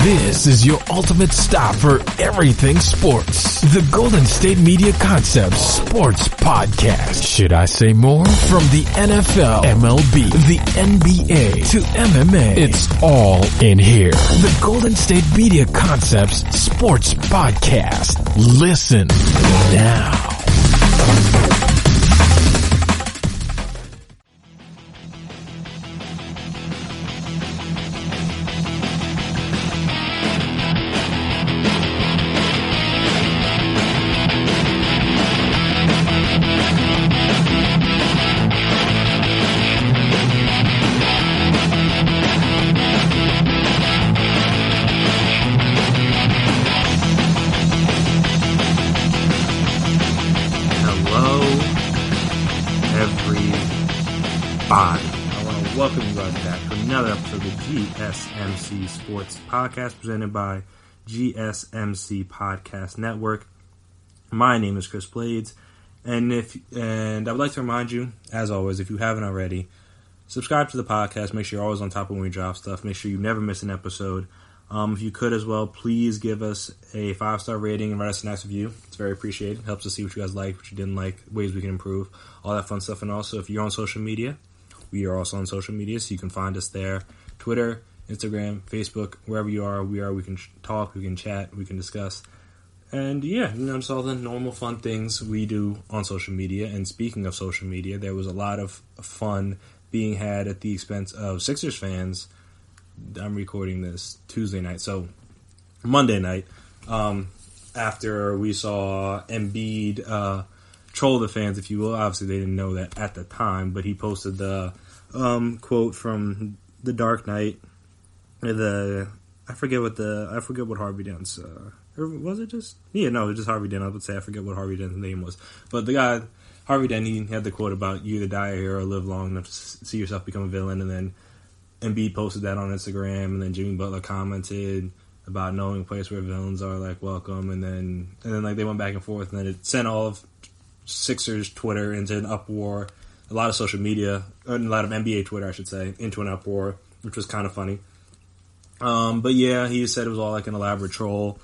This is your ultimate stop for everything sports. The Golden State Media Concepts Sports Podcast. Should I say more? From the NFL, MLB, the NBA to MMA, it's all in here. The Golden State Media Concepts Sports Podcast. Listen now. GSMC Sports Podcast presented by GSMC Podcast Network. My name is Chris Blades, and I would like to remind you, as always, if you haven't already, subscribe to the podcast. Make sure you're always on top of when we drop stuff. Make sure you never miss an episode. If you could as well, please give us a 5-star rating and write us a nice review. It's very appreciated. It helps us see what you guys like, what you didn't like, ways we can improve, all that fun stuff. And also, if you're on social media, we are also on social media, so you can find us there. Twitter, Instagram, Facebook, wherever you are, we can talk, we can chat, we can discuss. And yeah, just all the normal fun things we do on social media. And speaking of social media, there was a lot of fun being had at the expense of Sixers fans. I'm recording this Tuesday night, so Monday night, after we saw Embiid troll the fans, if you will. Obviously, they didn't know that at the time, but he posted the quote from The Dark Knight. I forget what Harvey Dent's was it just it was just Harvey Dent. I would say I forget what Harvey Dent's name was, but the guy Harvey Dent, he had the quote about you either die a hero or live long enough to see yourself become a villain. And then Embiid posted that on Instagram, and then Jimmy Butler commented about knowing a place where villains are like welcome, and then like they went back and forth, and then it sent all of Sixers Twitter into an uproar, a lot of social media, a lot of NBA Twitter I should say, into an uproar, which was kind of funny. But yeah, he said it was all like an elaborate troll,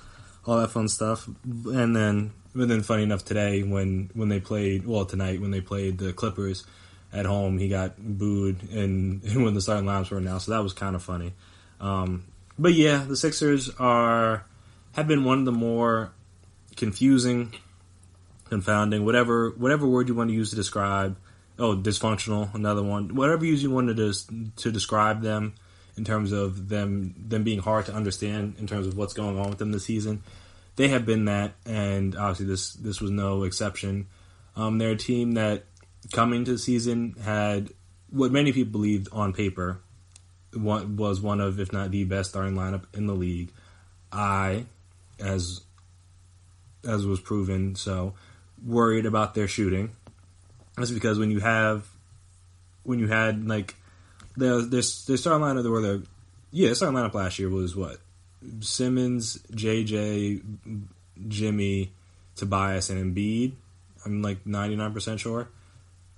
all that fun stuff. And then funny enough, today when they played, tonight when they played the Clippers at home, he got booed and when the starting lineups were announced. So that was kind of funny. But yeah, the Sixers have been one of the more confusing, confounding, whatever word you want to use to describe. Oh, dysfunctional, another one. Whatever you wanted to describe them. In terms of them being hard to understand in terms of what's going on with them this season. They have been that, and obviously this was no exception. They're a team that, coming to the season, had what many people believed on paper was one of, if not the best starting lineup in the league. As was proven, so worried about their shooting. That's because when you had like their starting lineup, starting lineup last year was what? Simmons, JJ, Jimmy, Tobias, and Embiid. I'm like 99% sure.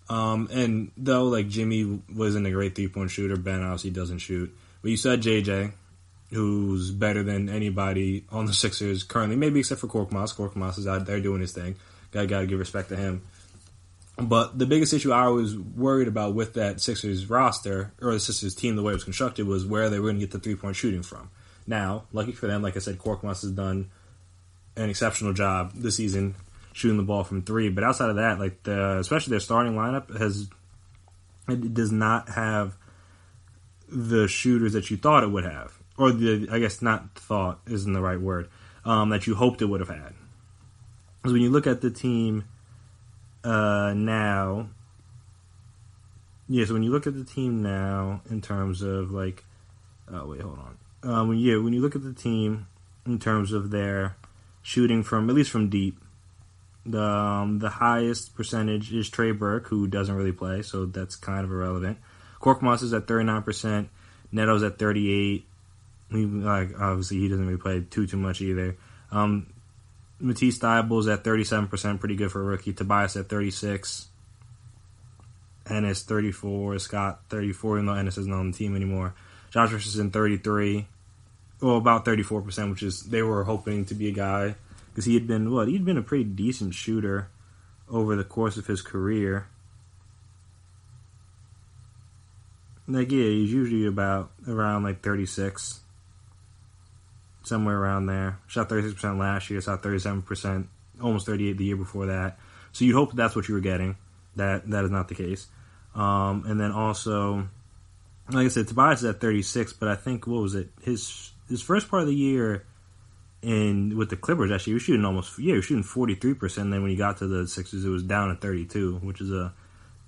And though like Jimmy wasn't a great 3-point shooter, Ben obviously doesn't shoot. But you said JJ, who's better than anybody on the Sixers currently, maybe except for Korkmaz. Korkmaz is out there doing his thing. Gotta give respect to him. But the biggest issue I was worried about with that Sixers roster, or the Sixers team, the way it was constructed, was where they were going to get the 3-point shooting from. Now, lucky for them, like I said, Korkmaz has done an exceptional job this season shooting the ball from 3. But outside of that, like especially their starting lineup does not have the shooters that you thought it would have, or I guess not thought isn't the right word, that you hoped it would have had. Because when you look at the team. Now, so when you look at the team now in terms of like, when you look at the team in terms of their shooting from, at least from deep, the highest percentage is Trey Burke, who doesn't really play, so that's kind of irrelevant. Korkmaz is at 39%, Neto's at 38%. Obviously he doesn't really play too much either. Matisse Thybulle's at 37%, pretty good for a rookie. Tobias at 36%. Ennis 34%. Scott 34%, even though Ennis isn't on the team anymore. Josh Richardson 33%. well, about 34%, which is they were hoping to be a guy because he'd been a pretty decent shooter over the course of his career. Like, yeah, he's usually around like 36, somewhere around there. Shot 36% last year, shot 37%, almost 38% the year before that. So you'd hope that's what you were getting. That is not the case. And then also, like I said, Tobias is at 36, but I think, what was it? His first part of the year with the Clippers, actually, he was shooting 43%. Then when he got to the Sixers, it was down at 32%, which is a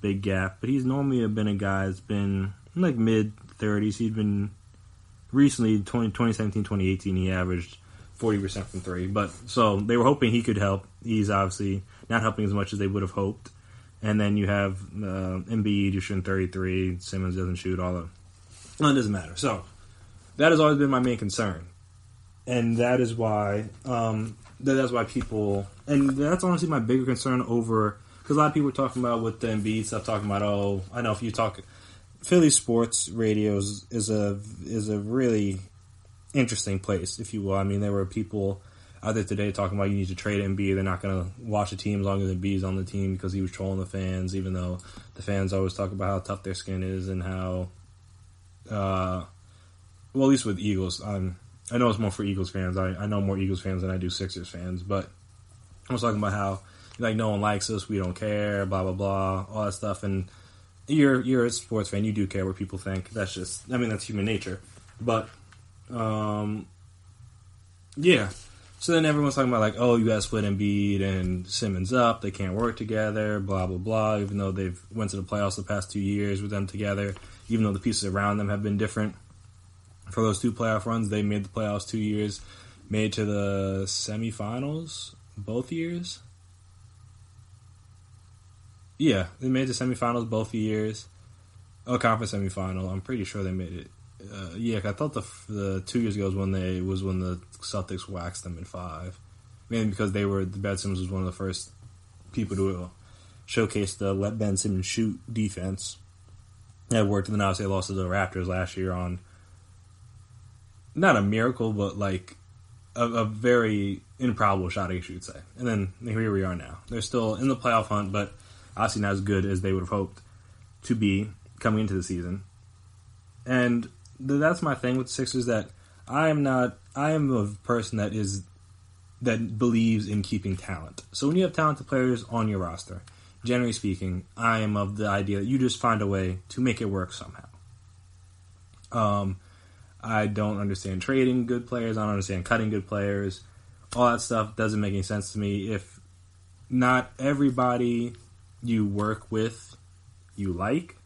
big gap. But he's normally been a guy that's been like mid-30s. He'd been recently, 2017, 2018, he averaged 40% from three. But so they were hoping he could help. He's obviously not helping as much as they would have hoped. And then you have Embiid, who's shooting 33. Simmons doesn't shoot all of. Well, it doesn't matter. So that has always been my main concern, and that is why people, and that's honestly my bigger concern over, because a lot of people are talking about with the Embiid stuff, talking about, I know if you talk, Philly sports radio is a really interesting place, if you will. I mean, there were people out there today talking about you need to trade Embiid. They're not going to watch the team as long as Embiid's on the team because he was trolling the fans, even though the fans always talk about how tough their skin is and how, well, at least with Eagles, I know it's more for Eagles fans. I know more Eagles fans than I do Sixers fans, but I was talking about how, like, no one likes us, we don't care, blah, blah, blah, all that stuff, and you're a sports fan, you do care what people think. That's just, that's human nature. But, yeah. So then everyone's talking about, like, you guys split Embiid and Simmons up, they can't work together, blah, blah, blah, even though they've went to the playoffs the past 2 years with them together, even though the pieces around them have been different. For those two playoff runs, they made the playoffs 2 years, made to the semifinals both years. Yeah, they made the semifinals both years. Conference semifinal. I'm pretty sure they made it. I thought the 2 years ago was when the Celtics waxed them in 5. Mainly because Ben Simmons was one of the first people to showcase the let Ben Simmons shoot defense. That worked, and then obviously they lost to the Raptors last year on not a miracle, but like a very improbable shot, I guess you would say. And then here we are now. They're still in the playoff hunt, but obviously not as good as they would have hoped to be coming into the season. And that's my thing with the Sixers, that I am a person that believes in keeping talent. So when you have talented players on your roster, generally speaking, I am of the idea that you just find a way to make it work somehow. I don't understand trading good players. I don't understand cutting good players. All that stuff doesn't make any sense to me. If not everybody you work with you like,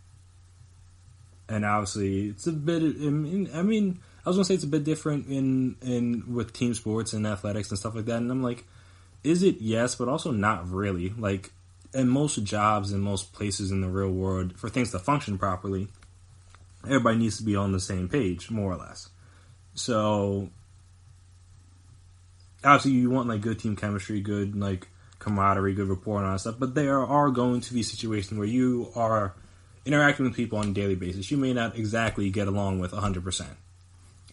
and obviously it's a bit, I was going to say it's a bit different in with team sports and athletics and stuff like that, and I'm like, is it? Yes, but also not really. Like, in most jobs, in most places in the real world, for things to function properly, everybody needs to be on the same page, more or less. So, obviously you want, like, good team chemistry, good, like, camaraderie, good rapport and all that stuff, but there are going to be situations where you are interacting with people on a daily basis. You may not exactly get along with 100%,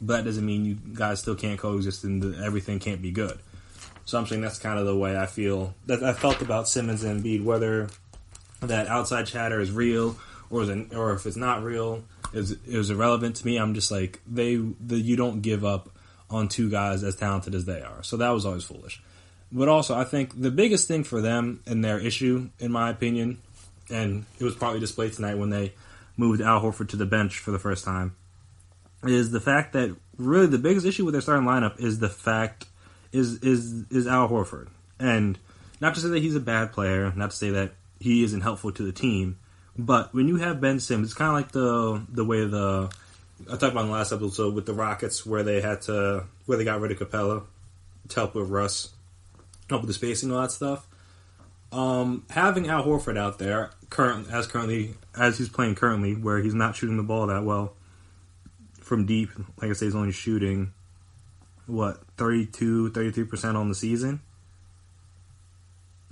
but that doesn't mean you guys still can't coexist and everything can't be good. So I'm saying that's kind of the way I felt about Simmons and Embiid, whether that outside chatter is real or if it's not real, is irrelevant to me. I'm just like, you don't give up on two guys as talented as they are. So that was always foolish. But also, I think the biggest thing for them and their issue, in my opinion, and it was partly displayed tonight when they moved Al Horford to the bench for the first time, is the fact that really the biggest issue with their starting lineup is Al Horford. And not to say that he's a bad player, not to say that he isn't helpful to the team, but when you have Ben Simmons, it's kind of like the way I talked about in the last episode with the Rockets, where they got rid of Capella to help with Russ, help with the spacing and all that stuff. Having Al Horford out there as he's playing currently, where he's not shooting the ball that well from deep, like I say, he's only shooting 33% on the season.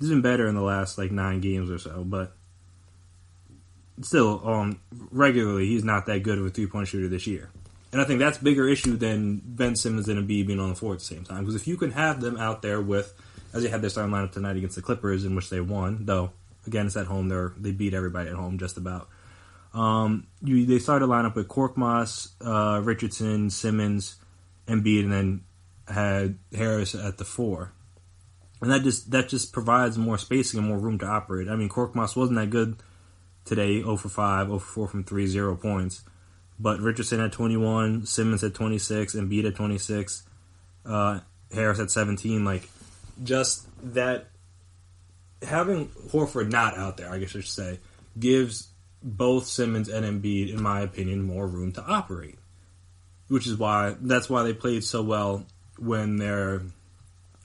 He's been better in the last 9 games or so, but still, regularly he's not that good of a 3-point shooter this year. And I think that's a bigger issue than Ben Simmons and Embiid being on the floor at the same time. Because if you can have them out there with, as they had their starting lineup tonight against the Clippers, in which they won, though, again, it's at home. They beat everybody at home just about. They started a lineup with Korkmaz, Richardson, Simmons, Embiid, and then had Harris at the 4. And that just provides more spacing and more room to operate. I mean, Korkmaz wasn't that good today, 0 for 5, 0 for 4 from 3, 0 points. But Richardson had 21, Simmons had 26, Embiid had 26, Harris had 17. Like, just that having Horford not out there, I guess I should say, gives both Simmons and Embiid, in my opinion, more room to operate. Which is that's why they played so well when they're.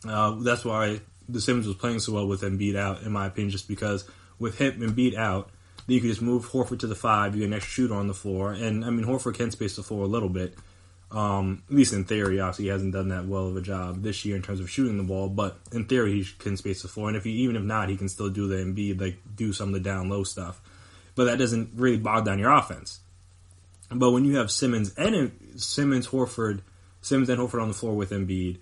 That's why the Simmons was playing so well with Embiid out, in my opinion, just because with him and Embiid out, then you can just move Horford to the 5, you get an extra shooter on the floor, and I mean Horford can space the floor a little bit, at least in theory. Obviously, he hasn't done that well of a job this year in terms of shooting the ball, but in theory he can space the floor, and even if not, he can still do the Embiid, like do some of the down low stuff, but that doesn't really bog down your offense. But when you have Simmons and Horford on the floor with Embiid,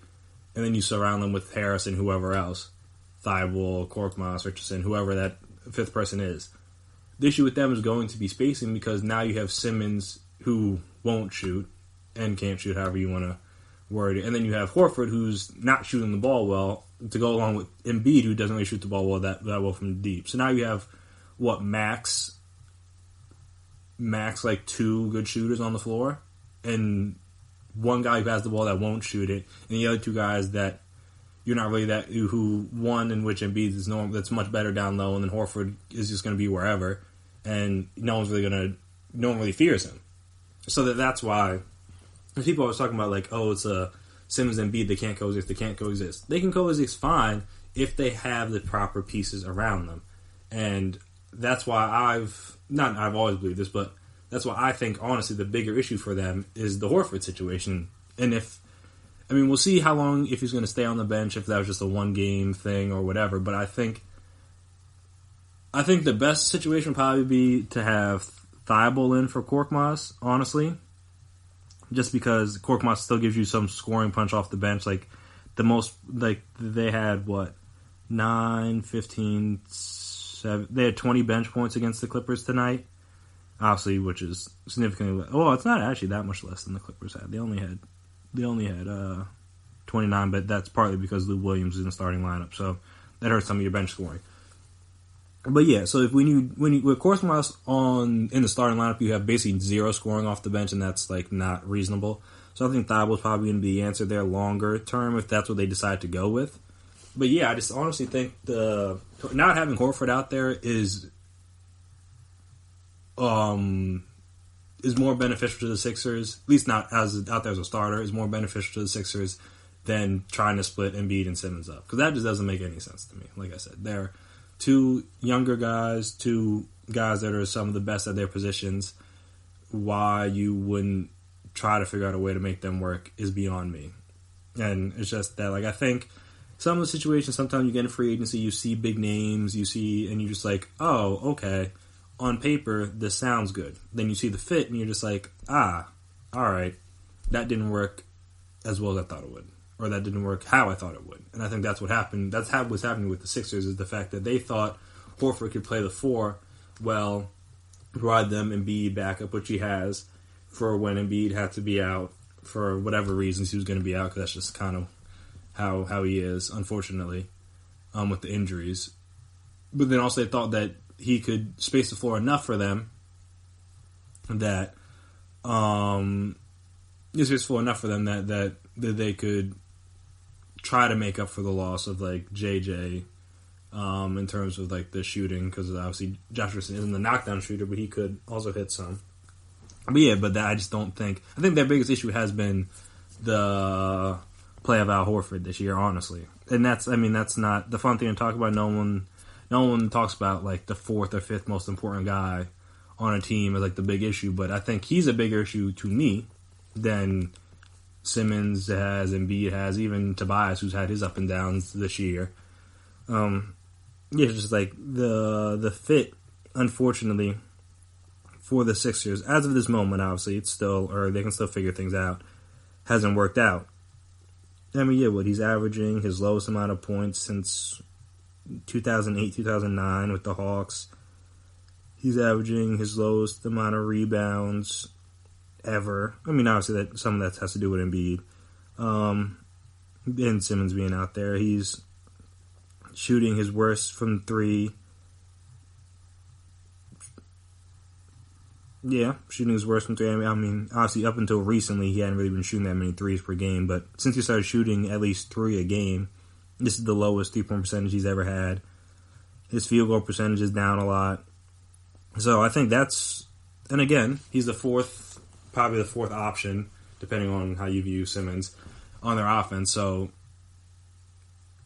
and then you surround them with Harris and whoever else, Thibault, Korkmaz, Richardson, whoever that fifth person is. The issue with them is going to be spacing, because now you have Simmons who won't shoot and can't shoot, however you want to word it. And then you have Horford who's not shooting the ball well to go along with Embiid who doesn't really shoot the ball well that well from deep. So now you have, max like 2 good shooters on the floor, and one guy who has the ball that won't shoot it, and the other 2 guys that you're not really one in which Embiid is that's much better down low, and then Horford is just going to be wherever, and no one really fears him. So that's why people always talking about like, oh, it's a Simmons and Embiid, they can't coexist. They can coexist fine if they have the proper pieces around them, and that's why I've always believed this, but that's why I think, honestly, the bigger issue for them is the Horford situation. And we'll see how long, if he's going to stay on the bench, if that was just a 1-game thing or whatever, but I think the best situation would probably be to have Thibault in for Korkmaz, honestly, just because Korkmaz still gives you some scoring punch off the bench. Like, the most, like, they had, 9, 15, 7, they had 20 bench points against the Clippers tonight. Obviously, which is significantly less. Well, it's not actually that much less than the Clippers had. They only had 29, but that's partly because Lou Williams is in the starting lineup, so that hurts some of your bench scoring. But yeah, so if when you with Korkmaz in the starting lineup, you have basically 0 scoring off the bench, and that's like not reasonable. So I think Thibault's probably going to be the answer there longer term if that's what they decide to go with. But yeah, I just honestly think the not having Horford out there is more beneficial to the Sixers, at least not out there as a starter, is more beneficial to the Sixers than trying to split Embiid and Simmons up. Because that just doesn't make any sense to me. Like I said, they're 2 younger guys, 2 guys that are some of the best at their positions. Why you wouldn't try to figure out a way to make them work is beyond me. And it's just that, like, I think some of the situations, sometimes you get in free agency, you see big names, and you're just like, oh, okay. On paper, this sounds good. Then you see the fit, and you're just like, all right, that didn't work as well as I thought it would. Or that didn't work how I thought it would. And I think that's what happened. That's what's happening with the Sixers, is the fact that they thought Horford could play the 4 well, provide them Embiid backup, which he has, for when Embiid had to be out for whatever reasons he was going to be out, because that's just kind of how he is, unfortunately, with the injuries. But then also they thought that he could space the floor enough for them that that they could try to make up for the loss of like JJ in terms of like the shooting, because obviously Josh Richardson isn't the knockdown shooter, but he could also hit some. But yeah, I just don't think. I think their biggest issue has been the play of Al Horford this year, honestly, and that's not the fun thing to talk about. No one talks about like the 4th or 5th most important guy on a team as like the big issue, but I think he's a bigger issue to me than Simmons has, Embiid has, even Tobias, who's had his up and downs this year. It's just like the fit, unfortunately, for the Sixers, as of this moment, obviously, it's still, or they can still figure things out, hasn't worked out. I mean, yeah, he's averaging his lowest amount of points since 2008, 2009 with the Hawks. He's averaging his lowest amount of rebounds ever. I mean, obviously, some of that has to do with Embiid. And Simmons being out there. He's shooting his worst from three. Yeah, shooting his worst from three. I mean, obviously, up until recently, he hadn't really been shooting that many threes per game. But since he started shooting at least 3 a game, this is the lowest 3-point percentage he's ever had. His field goal percentage is down a lot. So I think that's... And again, he's probably the fourth option, depending on how you view Simmons, on their offense. So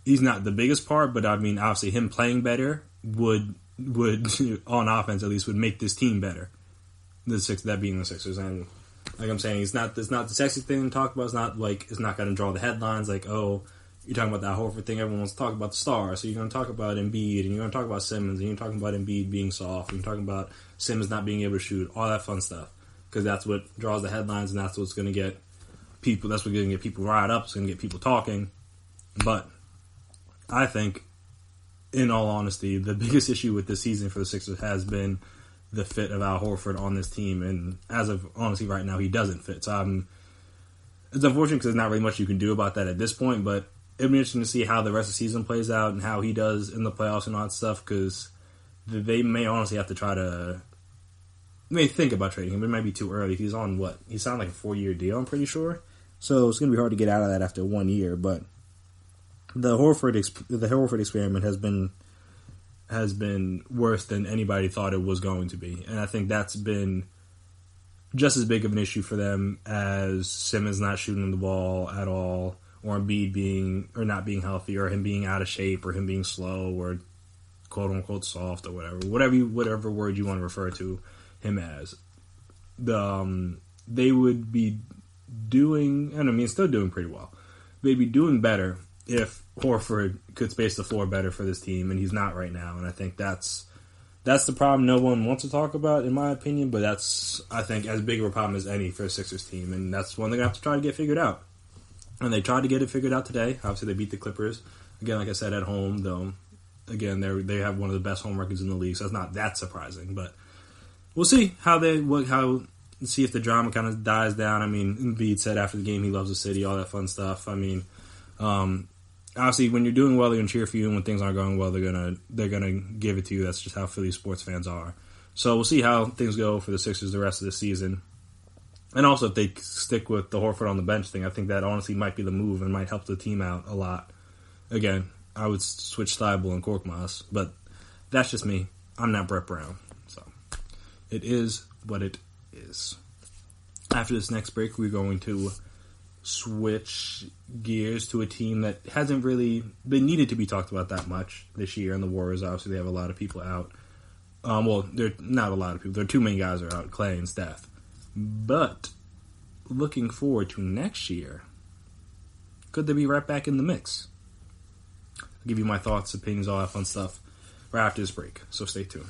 he's not the biggest part, but I mean, obviously, him playing better would on offense at least, would make this team better. That being the Sixers, and like I'm saying, it's not the sexy thing to talk about. It's not going to draw the headlines. Like, oh, you're talking about that Horford thing. Everyone wants to talk about the star, so you're going to talk about Embiid, and you're going to talk about Simmons, and you're talking about Embiid being soft, and you're talking about Simmons not being able to shoot, all that fun stuff, because that's what draws the headlines, and that's what's going to get people. That's what's going to get people riled up. It's going to get people talking. But I think, in all honesty, the biggest issue with this season for the Sixers has been the fit of Al Horford on this team, and as of honestly right now, he doesn't fit. So it's unfortunate because there's not really much you can do about that at this point, but it'll be interesting to see how the rest of the season plays out and how he does in the playoffs and all that stuff, because they may honestly have to try to think about trading him. It might be too early. He's on he signed like a 4-year deal, I'm pretty sure. So it's going to be hard to get out of that after 1 year, but the Horford experiment has been worse than anybody thought it was going to be. And I think that's been just as big of an issue for them as Simmons not shooting the ball at all, or Embiid not being healthy, or him being out of shape, or him being slow, or quote unquote soft, or whatever word you want to refer to him as. They would be doing, and I mean, still doing pretty well. They'd be doing better if Horford could space the floor better for this team, and he's not right now. And I think that's the problem no one wants to talk about, in my opinion, but that's, I think, as big of a problem as any for a Sixers team, and that's one they're going to have to try to get figured out. And they tried to get it figured out today. Obviously, they beat the Clippers. Again, like I said, at home, though. Again, they have one of the best home records in the league, so it's not that surprising. But we'll see see if the drama kind of dies down. I mean, Embiid said after the game he loves the city, all that fun stuff. I mean, obviously, when you're doing well, they're going to cheer for you, and when things aren't going well, they're gonna give it to you. That's just how Philly sports fans are. So we'll see how things go for the Sixers the rest of the season. And also, if they stick with the Horford on the bench thing, I think that honestly might be the move and might help the team out a lot. Again, I would switch Thibault and Korkmaz, but that's just me. I'm not Brett Brown. So it is what it is. After this next break, we're going to switch gears to a team that hasn't really been needed to be talked about that much this year. And the Warriors, obviously, they have a lot of people out. Well, they're not a lot of people. There are too many guys are out, Clay and Steph. But looking forward to next year, could they be right back in the mix? I'll give you my thoughts, opinions, all that fun stuff right after this break. So stay tuned.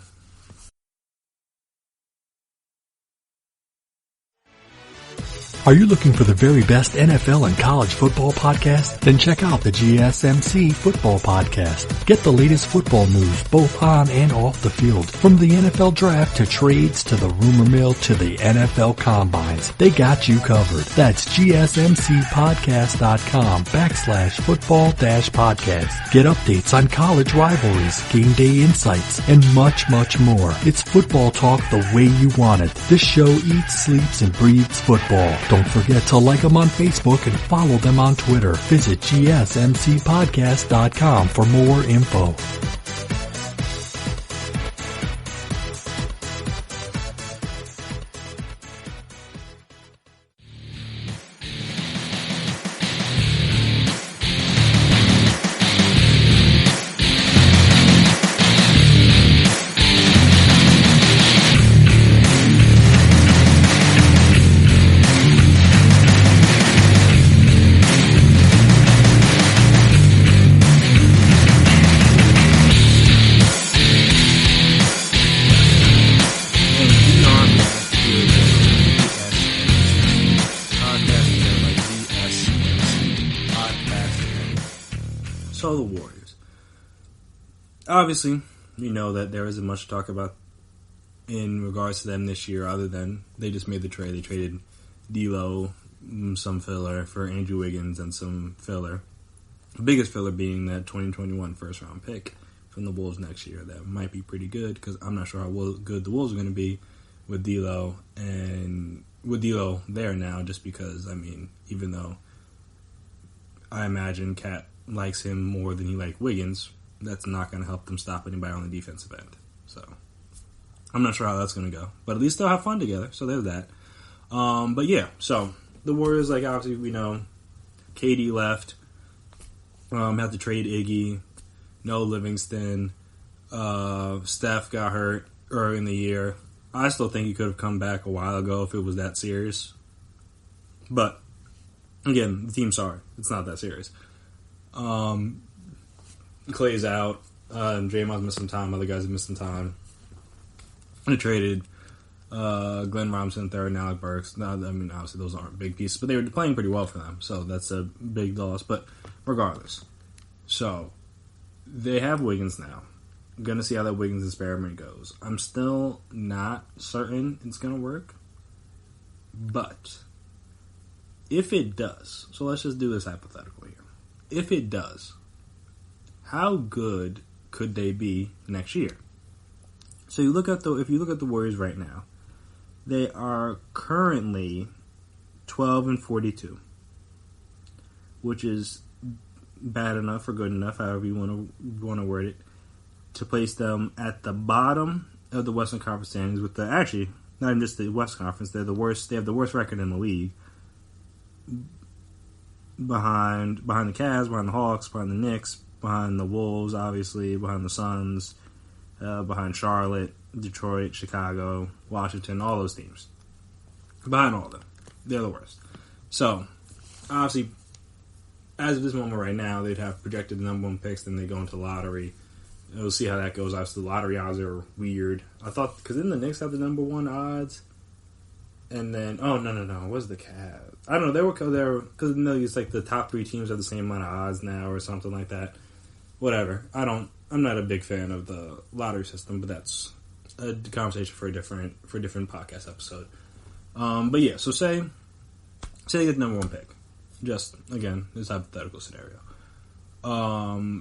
Are you looking for the very best NFL and college football podcast? Then check out the GSMC Football Podcast. Get the latest football news both on and off the field. From the NFL Draft to trades to the rumor mill to the NFL Combines. They got you covered. That's GSMCpodcast.com/football-podcast. Get updates on college rivalries, game day insights, and much, much more. It's football talk the way you want it. This show eats, sleeps, and breathes football. Don't forget to like them on Facebook and follow them on Twitter. Visit GSMCpodcast.com for more info. So the Warriors. Obviously, you know that there isn't much to talk about in regards to them this year, other than they just made the trade. They traded D'Lo, some filler, for Andrew Wiggins and some filler. The biggest filler being that 2021 first-round pick from the Wolves next year. That might be pretty good, because I'm not sure how good the Wolves are going to be with D'Lo there now, just because, I mean, even though I imagine Cat likes him more than he liked Wiggins, that's not going to help them stop anybody on the defensive end. So, I'm not sure how that's going to go. But at least they'll have fun together, so there's that. But yeah, so the Warriors, like, obviously we know KD left, had to trade Iggy, no Livingston, Steph got hurt early in the year. I still think he could have come back a while ago if it was that serious. But, again, the team's sorry. It's not that serious. Clay's out. Draymond's missed some time. Other guys have missed some time. They traded Glenn Robinson III and Alec Burks. Now, I mean, obviously those aren't big pieces, but they were playing pretty well for them, so that's a big loss. But regardless, so they have Wiggins now. I'm going to see how that Wiggins experiment goes. I'm still not certain it's going to work, but if it does, so let's just do this hypothetical here. If it does, how good could they be next year? So if you look at the Warriors right now, they are currently 12-42, which is bad enough or good enough, however you want to word it, to place them at the bottom of the Western Conference standings. With not even just the West Conference, they're the worst. They have the worst record in the league, behind the Cavs, behind the Hawks, behind the Knicks, behind the Wolves, obviously, behind the Suns, behind Charlotte, Detroit, Chicago, Washington, all those teams. Behind all of them. They're the worst. So, obviously, as of this moment right now, they'd have projected the number one picks, then they go into the lottery. We'll see how that goes. Obviously, the lottery odds are weird. I thought, because didn't the Knicks have the number one odds? And then, no. What's the Cavs? I don't know. They were because it's like the top three teams have the same amount of odds now or something like that. Whatever. I'm not a big fan of the lottery system, but that's a conversation for a different podcast episode. But yeah, so say they get the number one pick. Just, again, this hypothetical scenario.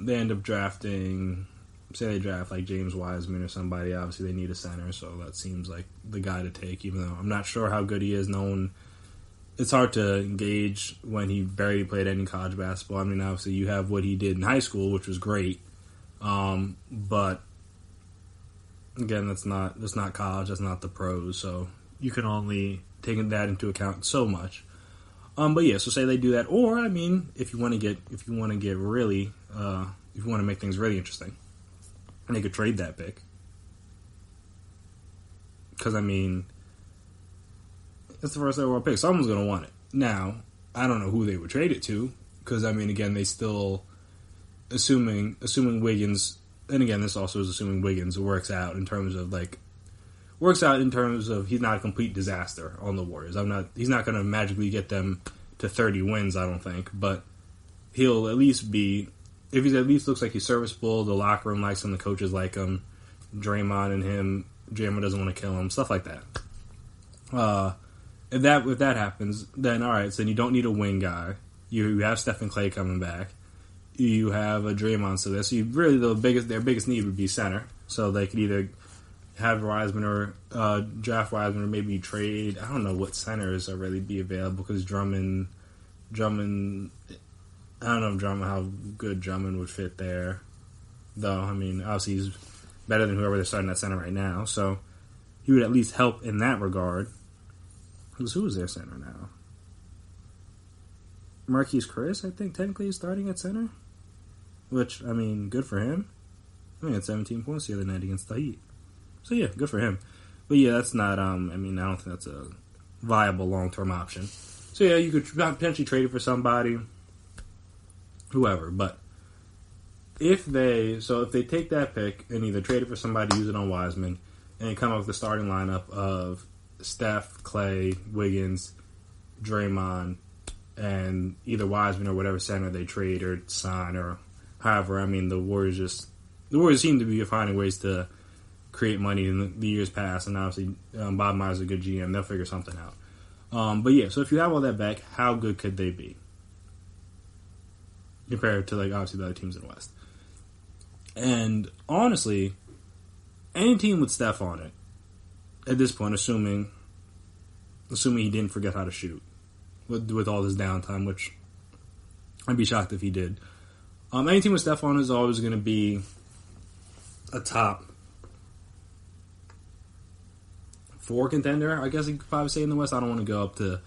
They end up drafting, say they draft like James Wiseman or somebody. Obviously, they need a center, so that seems like the guy to take, even though I'm not sure how good he is. It's hard to gauge when he barely played any college basketball. I mean, obviously, you have what he did in high school, which was great. But again, that's not college. That's not the pros. So you can only take that into account so much. But yeah, so say they do that, or I mean, if you want to make things really interesting, they could trade that pick. Because I mean, it's the first overall pick. Someone's going to want it. Now, I don't know who they would trade it to, because I mean, again, they still assuming Wiggins, and again, this also is assuming Wiggins works out in terms of he's not a complete disaster on the Warriors. He's not going to magically get them to 30 wins, I don't think, but he'll at least be, if he at least looks like he's serviceable, the locker room likes him, the coaches like him, Draymond doesn't want to kill him, stuff like that. If that happens, then alright, so then you don't need a wing guy. You have Steph and Clay coming back. You have a Draymond, so you really their biggest need would be center. So they could either have Wiseman or draft Wiseman, or maybe trade. I don't know what centers are really be available, because Drummond. I don't know how good Drummond would fit there. Though, I mean, obviously he's better than whoever they're starting at center right now, so he would at least help in that regard. Who is their center now? Marquise Chris, I think, technically is starting at center. Which, I mean, good for him. I mean, he had 17 points the other night against the Heat. So, yeah, good for him. But, yeah, that's not, I don't think that's a viable long-term option. So, yeah, you could potentially trade it for somebody, whoever. But if they take that pick and either trade it for somebody, use it on Wiseman, and come up with the starting lineup of Steph, Clay, Wiggins, Draymond, and either Wiseman or whatever center they trade or sign or However, I mean, the Warriors seem to be finding ways to create money in the years past, and obviously Bob Myers is a good GM. They'll figure something out. But yeah, so if you have all that back, how good could they be compared to, like, obviously the other teams in the West? And honestly, any team with Steph on it at this point, assuming he didn't forget how to shoot with all this downtime, which I'd be shocked if he did. Any team with Steph on is always going to be a top 4 contender, I guess you could probably say, in the West. I don't want to go up to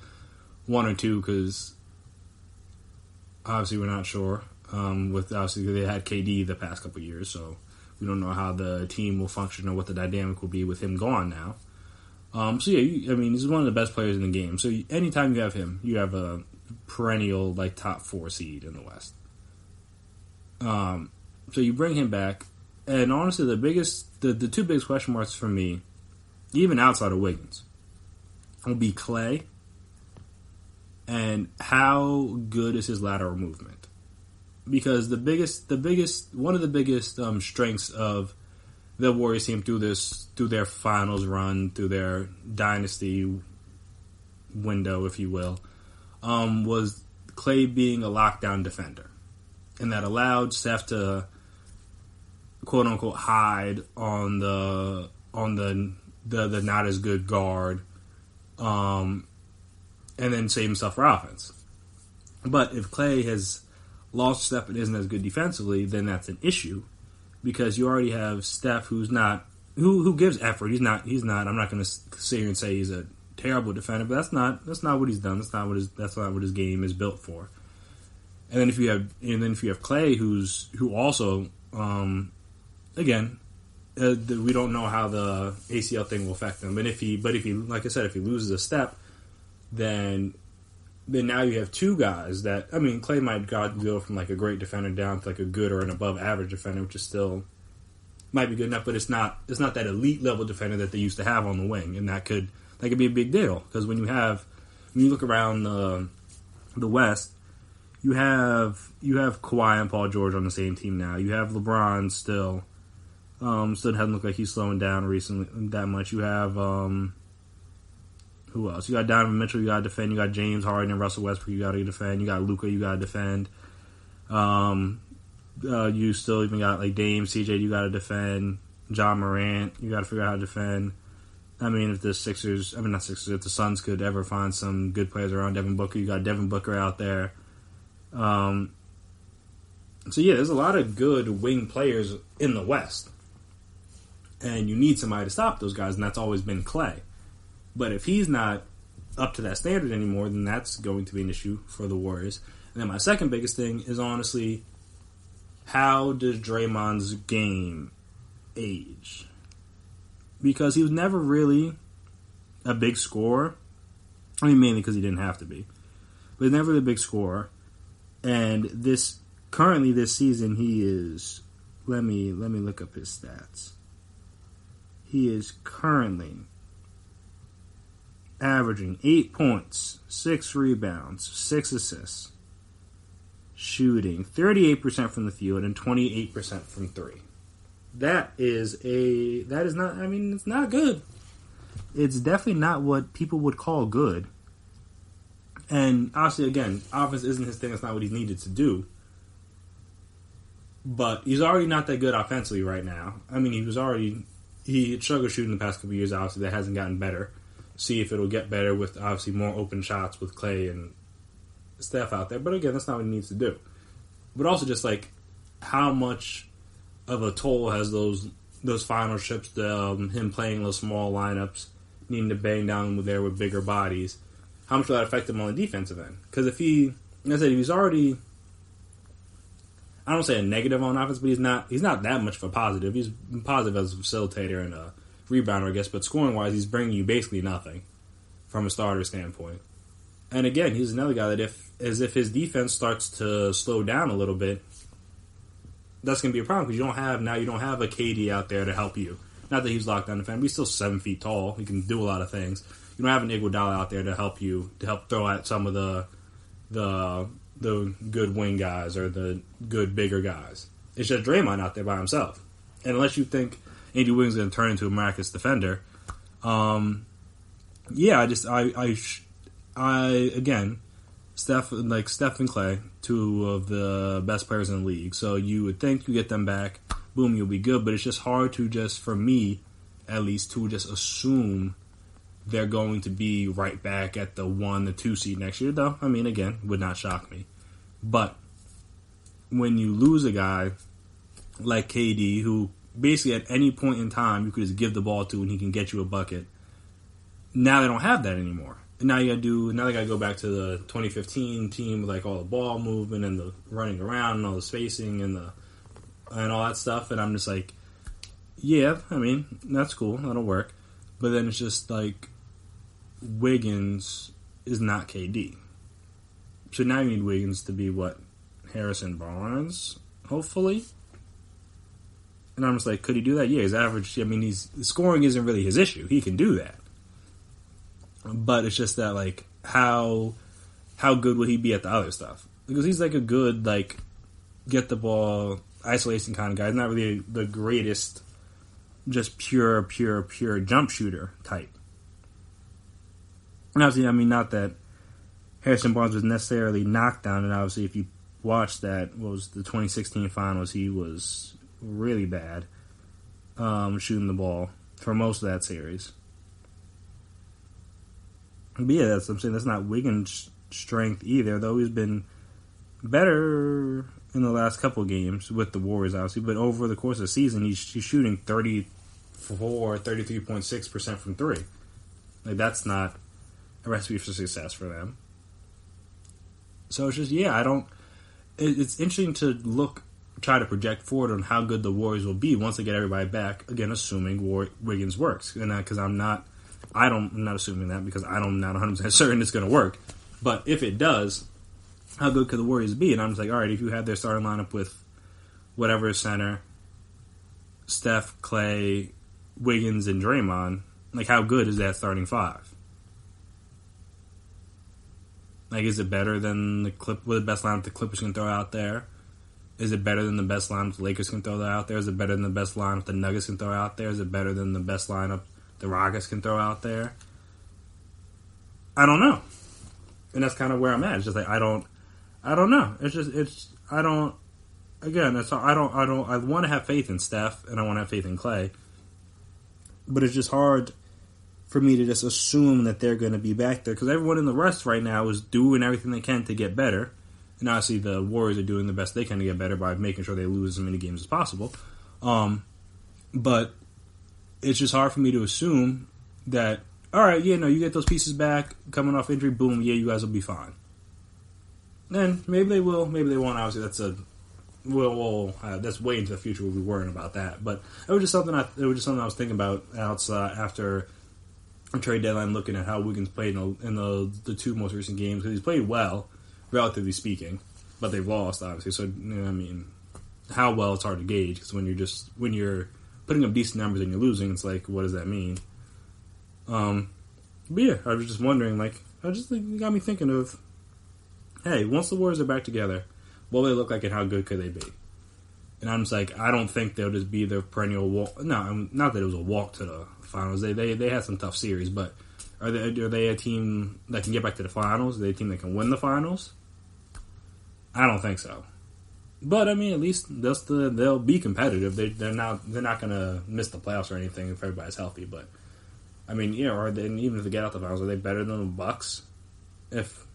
1 or 2 because obviously we're not sure. Obviously they had KD the past couple of years, so we don't know how the team will function or what the dynamic will be with him gone now. So yeah, he's one of the best players in the game. So anytime you have him, you have a perennial like top 4 seed in the West. So you bring him back, and honestly, the 2 biggest question marks for me, even outside of Wiggins, will be Klay and how good is his lateral movement. Because one of the biggest strengths of the Warriors team through their finals run, through their dynasty window, if you will, was Klay being a lockdown defender, and that allowed Steph to quote unquote hide on the not as good guard, and then save himself for offense. But if Klay has lost step and isn't as good defensively, then that's an issue, because you already have Steph who gives effort. He's not. I'm not going to sit here and say he's a terrible defender, but that's not what he's done. That's not what his game is built for. And then if you have Klay, who also again, we don't know how the ACL thing will affect him. But if he like I said, if he loses a step, then now you have 2 guys that, Klay might go from like a great defender down to like a good or an above average defender, which is still might be good enough, but it's not that elite level defender that they used to have on the wing, and that could be a big deal, because when you look around the West, you have Kawhi and Paul George on the same team now. You have LeBron still doesn't look like he's slowing down recently that much. You have who else? You got Donovan Mitchell, you got to defend. You got James Harden and Russell Westbrook, you got to defend. You got Luka, you got to defend. You still even got like Dame, CJ, you got to defend. John Morant, you got to figure out how to defend. If the if the Suns could ever find some good players around Devin Booker, you got Devin Booker out there. So yeah, there's a lot of good wing players in the West, and you need somebody to stop those guys, and that's always been Klay. But if he's not up to that standard anymore, then that's going to be an issue for the Warriors. And then my second biggest thing is honestly, how does Draymond's game age? Because he was never really a big scorer. Mainly because he didn't have to be. But he's never a big scorer. And currently this season he is, let me look up his stats. He is currently averaging 8 points, 6 rebounds, 6 assists, shooting 38% from the field and 28% from 3. That is not, it's not good. It's definitely not what people would call good. And obviously, again, offense isn't his thing. That's not what he's needed to do. But he's already not that good offensively right now. He struggled shooting the past couple of years. Obviously, that hasn't gotten better. See if it'll get better with, obviously, more open shots with Klay and Steph out there. But again, that's not what he needs to do. But also just, like, how much of a toll has those final trips, him playing those small lineups, needing to bang down there with bigger bodies, how much will that affect him on the defensive end? Because if he's already, I don't say a negative on offense, but he's not that much of a positive. He's positive as a facilitator and a rebounder, I guess, but scoring-wise, he's bringing you basically nothing from a starter standpoint. And again, he's another guy that if his defense starts to slow down a little bit, that's going to be a problem, because you don't have a KD out there to help you. Not that he's locked down defender, but he's still 7 feet tall. He can do a lot of things. You don't have an Iguodala out there to help throw at some of the the good wing guys or the good bigger guys. It's just Draymond out there by himself. And unless you think Andrew Wiggins is going to turn into a miraculous defender, again, Steph and Clay, two of the best players in the league. So you would think you get them back, boom, you'll be good. But it's just hard to just, for me, at least, to just assume they're going to be right back at the 1, the 2 seed next year, though. I mean, again, would not shock me. But when you lose a guy like KD, who basically at any point in time you could just give the ball to and he can get you a bucket, now they don't have that anymore. And now they gotta go back to the 2015 team with like all the ball movement and the running around and all the spacing and all that stuff. And I'm just like, yeah, I mean, that's cool, that'll work. But then it's just like, Wiggins is not KD. So now you need Wiggins to be what? Harrison Barnes, hopefully? And I'm just like, could he do that? Yeah, his average, I mean, scoring isn't really his issue. He can do that. But it's just that, like, how good would he be at the other stuff? Because he's like a good, like, get the ball, isolation kind of guy. He's not really the greatest, just pure jump shooter type. And obviously, I mean, not that Harrison Barnes was necessarily knocked down, and obviously if you watch that, what was the 2016 finals, he was really bad shooting the ball for most of that series. But yeah, that's what I'm saying. That's not Wiggins' strength either, though he's been better in the last couple games with the Warriors, obviously. But over the course of the season, he's shooting 33.6% from three. Like, that's not a recipe for success for them. So it's just, it's interesting to try to project forward on how good the Warriors will be once they get everybody back. Again, assuming Wiggins works, and because I'm not assuming that because I'm not 100% certain it's going to work. But if it does, how good could the Warriors be? And I'm just like, all right, if you had their starting lineup with whatever center, Steph, Clay, Wiggins, and Draymond, like, how good is that starting five? Like, is it better than the best lineup the Clippers can throw out there? Is it better than the best lineup the Lakers can throw out there? Is it better than the best lineup the Nuggets can throw out there? Is it better than the best lineup the Rockets can throw out there? I don't know. And that's kind of where I'm at. It's just like, I don't know. I want to have faith in Steph and I want to have faith in Clay. But it's just hard for me to just assume that they're going to be back there because everyone in the West right now is doing everything they can to get better. And obviously the Warriors are doing the best they can to get better by making sure they lose as many games as possible. But it's just hard for me to assume that, all right, you get those pieces back, coming off injury, boom, you guys will be fine. And maybe they will, maybe they won't. Obviously, that's that's way into the future. We'll be worrying about that. But it was just something I was thinking about outside after a trade deadline, looking at how Wiggins played in the two most recent games. Because he's played well, relatively speaking, but they've lost, obviously. So, how well, it's hard to gauge. Because when you're putting up decent numbers and you're losing, it's like, what does that mean? But yeah, I was just wondering, it got me thinking of, hey, once the Warriors are back together, what will they look like and how good could they be? And I'm just like, I don't think they'll just be the perennial walk. No, not that it was a walk to the finals. They had some tough series, but are they a team that can get back to the finals? Are they a team that can win the finals? I don't think so. But at least they'll be competitive. They're not going to miss the playoffs or anything if everybody's healthy. But even if they get out the finals, are they better than the Bucks?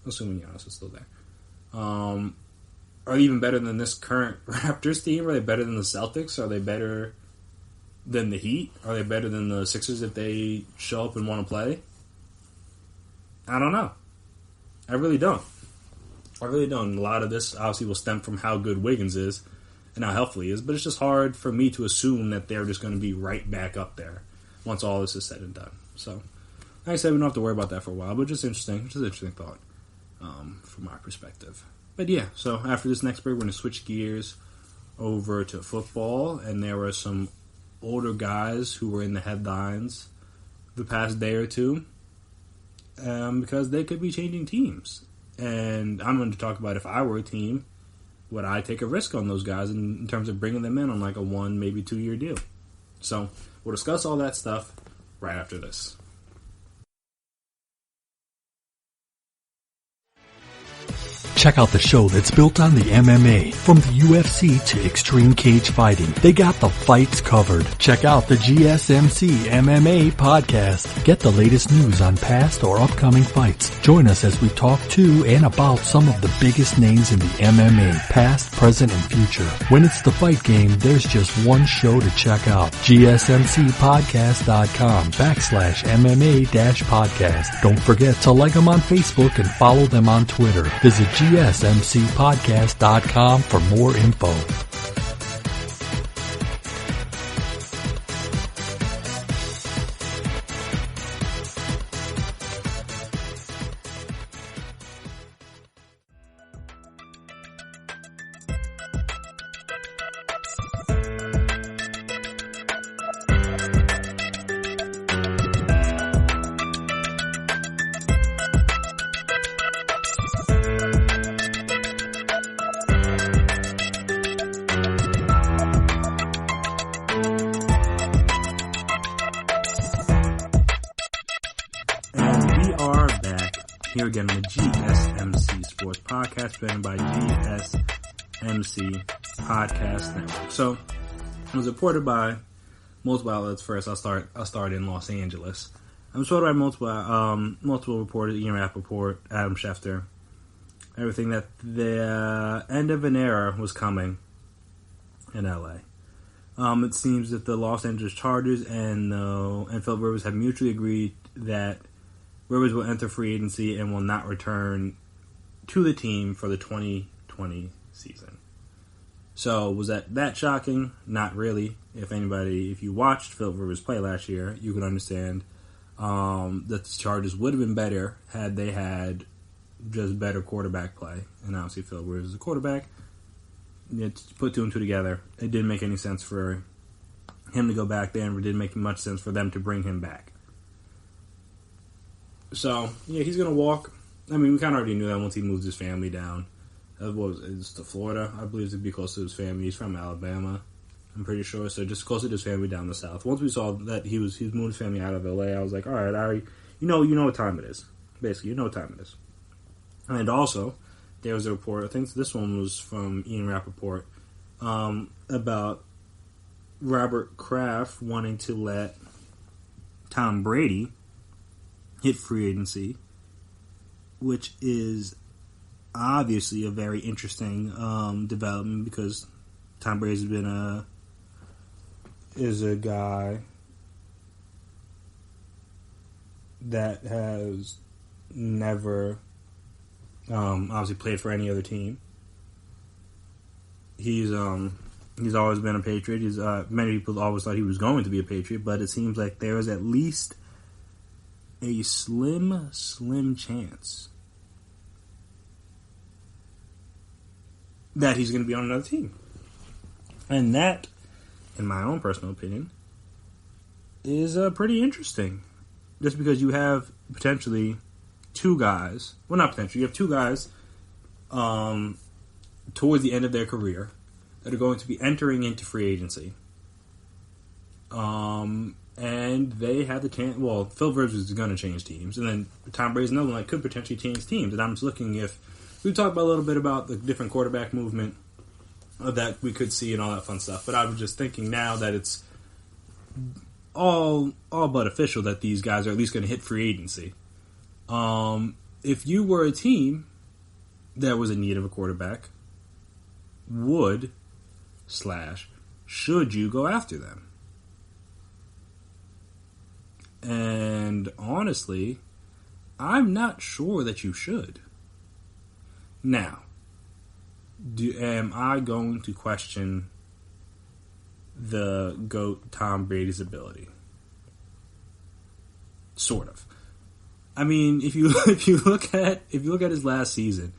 Assuming Giannis is still there. Are they even better than this current Raptors team? Are they better than the Celtics? Are they better than the Heat? Are they better than the Sixers if they show up and want to play? I don't know. I really don't. A lot of this obviously will stem from how good Wiggins is and how healthy he is, but it's just hard for me to assume that they're just going to be right back up there once all this is said and done. So, like I said, we don't have to worry about that for a while, but just interesting thought from my perspective. But yeah, so after this next break, we're going to switch gears over to football, and there were some older guys who were in the headlines the past day or two because they could be changing teams. And I'm going to talk about if I were a team, would I take a risk on those guys in terms of bringing them in on like a 1, maybe 2 year deal. So we'll discuss all that stuff right after this. Check out the show that's built on the MMA. From the UFC to extreme cage fighting, they got the fights covered. Check out the GSMC MMA podcast. Get the latest news on past or upcoming fights. Join us as we talk to and about some of the biggest names in the MMA, past, present, and future. When it's the fight game, there's just one show to check out. GSMCpodcast.com/MMA-podcast. Don't forget to like them on Facebook and follow them on Twitter. Visit GSMCpodcast.com for more info. Here again on the GSMC Sports Podcast, presented by GSMC Podcast Network. So, it was reported by multiple outlets. First, I'll start in Los Angeles. I'm reported by multiple reporters: Ian Rappaport, Adam Schefter, everything that the end of an era was coming in LA. It seems that the Los Angeles Chargers and Philip Rivers have mutually agreed that Rivers will enter free agency and will not return to the team for the 2020 season. So, was that shocking? Not really. If you watched Philip Rivers play last year, you can understand that the Chargers would have been better had they had just better quarterback play. And obviously, Philip Rivers is a quarterback. Put 2 and 2 together. It didn't make any sense for him to go back there, and it didn't make much sense for them to bring him back. So, yeah, he's going to walk. I mean, we kind of already knew that once he moved his family down. It's to Florida, I believe, to be close to his family. He's from Alabama, I'm pretty sure. So just closer to his family down the south. Once we saw that he was moving his family out of LA, I was like, all right, you know what time it is. Basically, you know what time it is. And also, there was a report, I think this one was from Ian Rappaport, about Robert Kraft wanting to let Tom Brady hit free agency, which is obviously a very interesting development because Tom Brady's is a guy that has never obviously played for any other team. He's always been a Patriot. Many people always thought he was going to be a Patriot, but it seems like there is at least a slim chance that he's going to be on another team. And that, in my own personal opinion, is pretty interesting. Just because you have potentially 2 guys, well, not potentially, you have 2 guys towards the end of their career that are going to be entering into free agency. And they have the chance. Well, Phil Rivers is going to change teams, and then Tom Brady's another one that could potentially change teams. And I'm just looking if we talked a little bit about the different quarterback movement that we could see and all that fun stuff. But I was just thinking now that it's all but official that these guys are at least going to hit free agency. If you were a team that was in need of a quarterback, should you go after them? And honestly, I'm not sure that you should. Now, am I going to question the GOAT Tom Brady's ability? Sort of. I mean, if you look at his last season,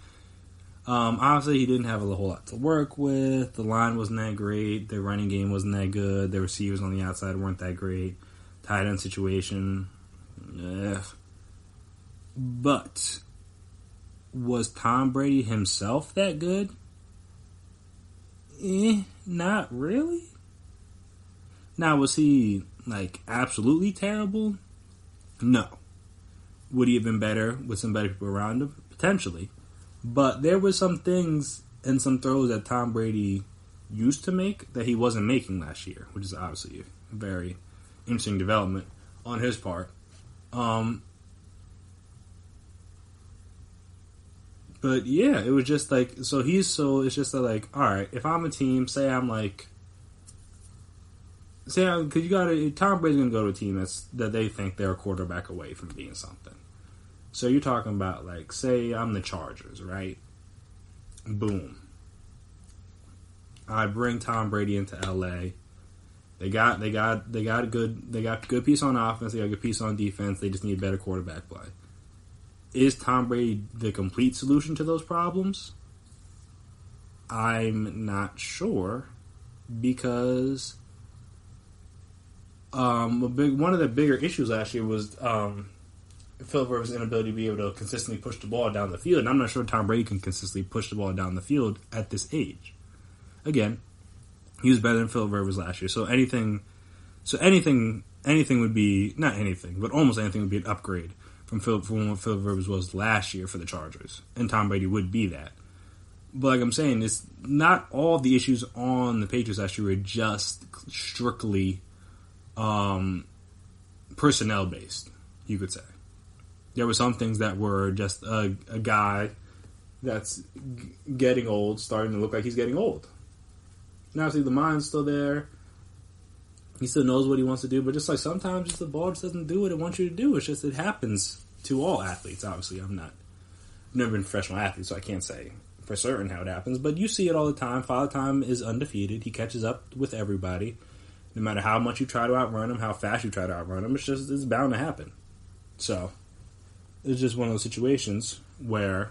obviously he didn't have a whole lot to work with. The line wasn't that great. The running game wasn't that good. The receivers on the outside weren't that great. Tight end situation, but Was Tom Brady himself that good? Not really. Now, was he, like, absolutely terrible? No. Would he have been better with some better people around him? Potentially. But there were some things and some throws that Tom Brady used to make that he wasn't making last year, which is obviously a very interesting development on his part. But yeah, it was just like, it's just like, alright, if I'm a team, because Tom Brady's going to go to a team that they think they're a quarterback away from being something. So you're talking about, like, say I'm the Chargers, right? Boom. I bring Tom Brady into LA. They got a good piece on offense, they got a good piece on defense, they just need better quarterback play. Is Tom Brady the complete solution to those problems? I'm not sure, because one of the bigger issues last year was Philip Rivers' inability to be able to consistently push the ball down the field, and I'm not sure Tom Brady can consistently push the ball down the field at this age. Again, he was better than Philip Rivers last year, so anything would be, not anything, but almost anything would be an upgrade from what Philip Rivers was last year for the Chargers, and Tom Brady would be that. But like I'm saying, it's not all of the issues on the Patriots last year were just strictly personnel based, you could say. There were some things that were just a guy that's getting old, starting to look like he's getting old. And obviously the mind's still there. He still knows what he wants to do, but just like sometimes just the ball just doesn't do what it wants you to do. It's just, it happens to all athletes. Obviously, I've never been a professional athlete, so I can't say for certain how it happens, but you see it all the time. Father Time is undefeated. He catches up with everybody. No matter how much you try to outrun him, how fast you try to outrun him, it's bound to happen. So, it's just one of those situations where,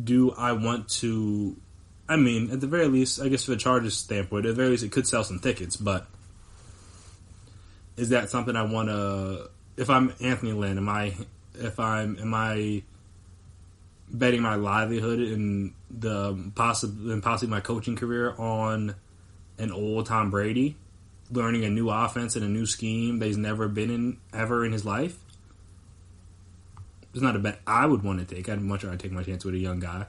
do I want to... I mean, at the very least, I guess for the Chargers standpoint, at the very least, it could sell some tickets, but is that something I want to... If I'm Anthony Lynn, am I betting my livelihood and possibly my coaching career on an old Tom Brady learning a new offense and a new scheme that he's never been in ever in his life? It's not a bet I would want to take. I'd much rather take my chance with a young guy.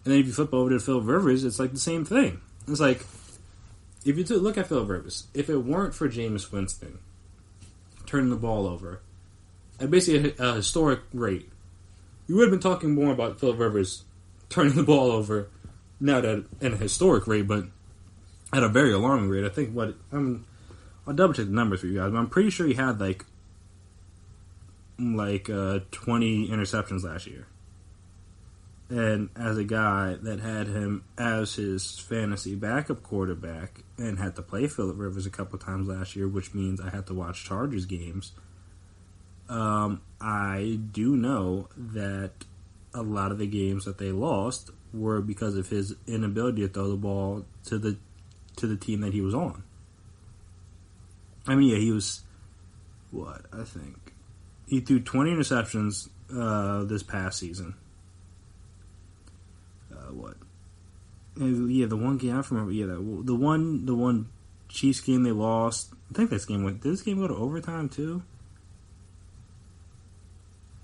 And then if you flip over to Philip Rivers, it's like the same thing. It's like, if you look at Philip Rivers, if it weren't for Jameis Winston turning the ball over at basically a historic rate, you would have been talking more about Philip Rivers turning the ball over, not at a historic rate, but at a very alarming rate. I think I'll double check the numbers for you guys, but I'm pretty sure he had like 20 interceptions last year. And as a guy that had him as his fantasy backup quarterback and had to play Philip Rivers a couple times last year, which means I had to watch Chargers games, I do know that a lot of the games that they lost were because of his inability to throw the ball to the team that he was on. I mean, yeah, he was, I think he threw 20 interceptions this past season. Yeah, the one game I remember. Yeah, the one Chiefs game they lost. I think did this game go to overtime too?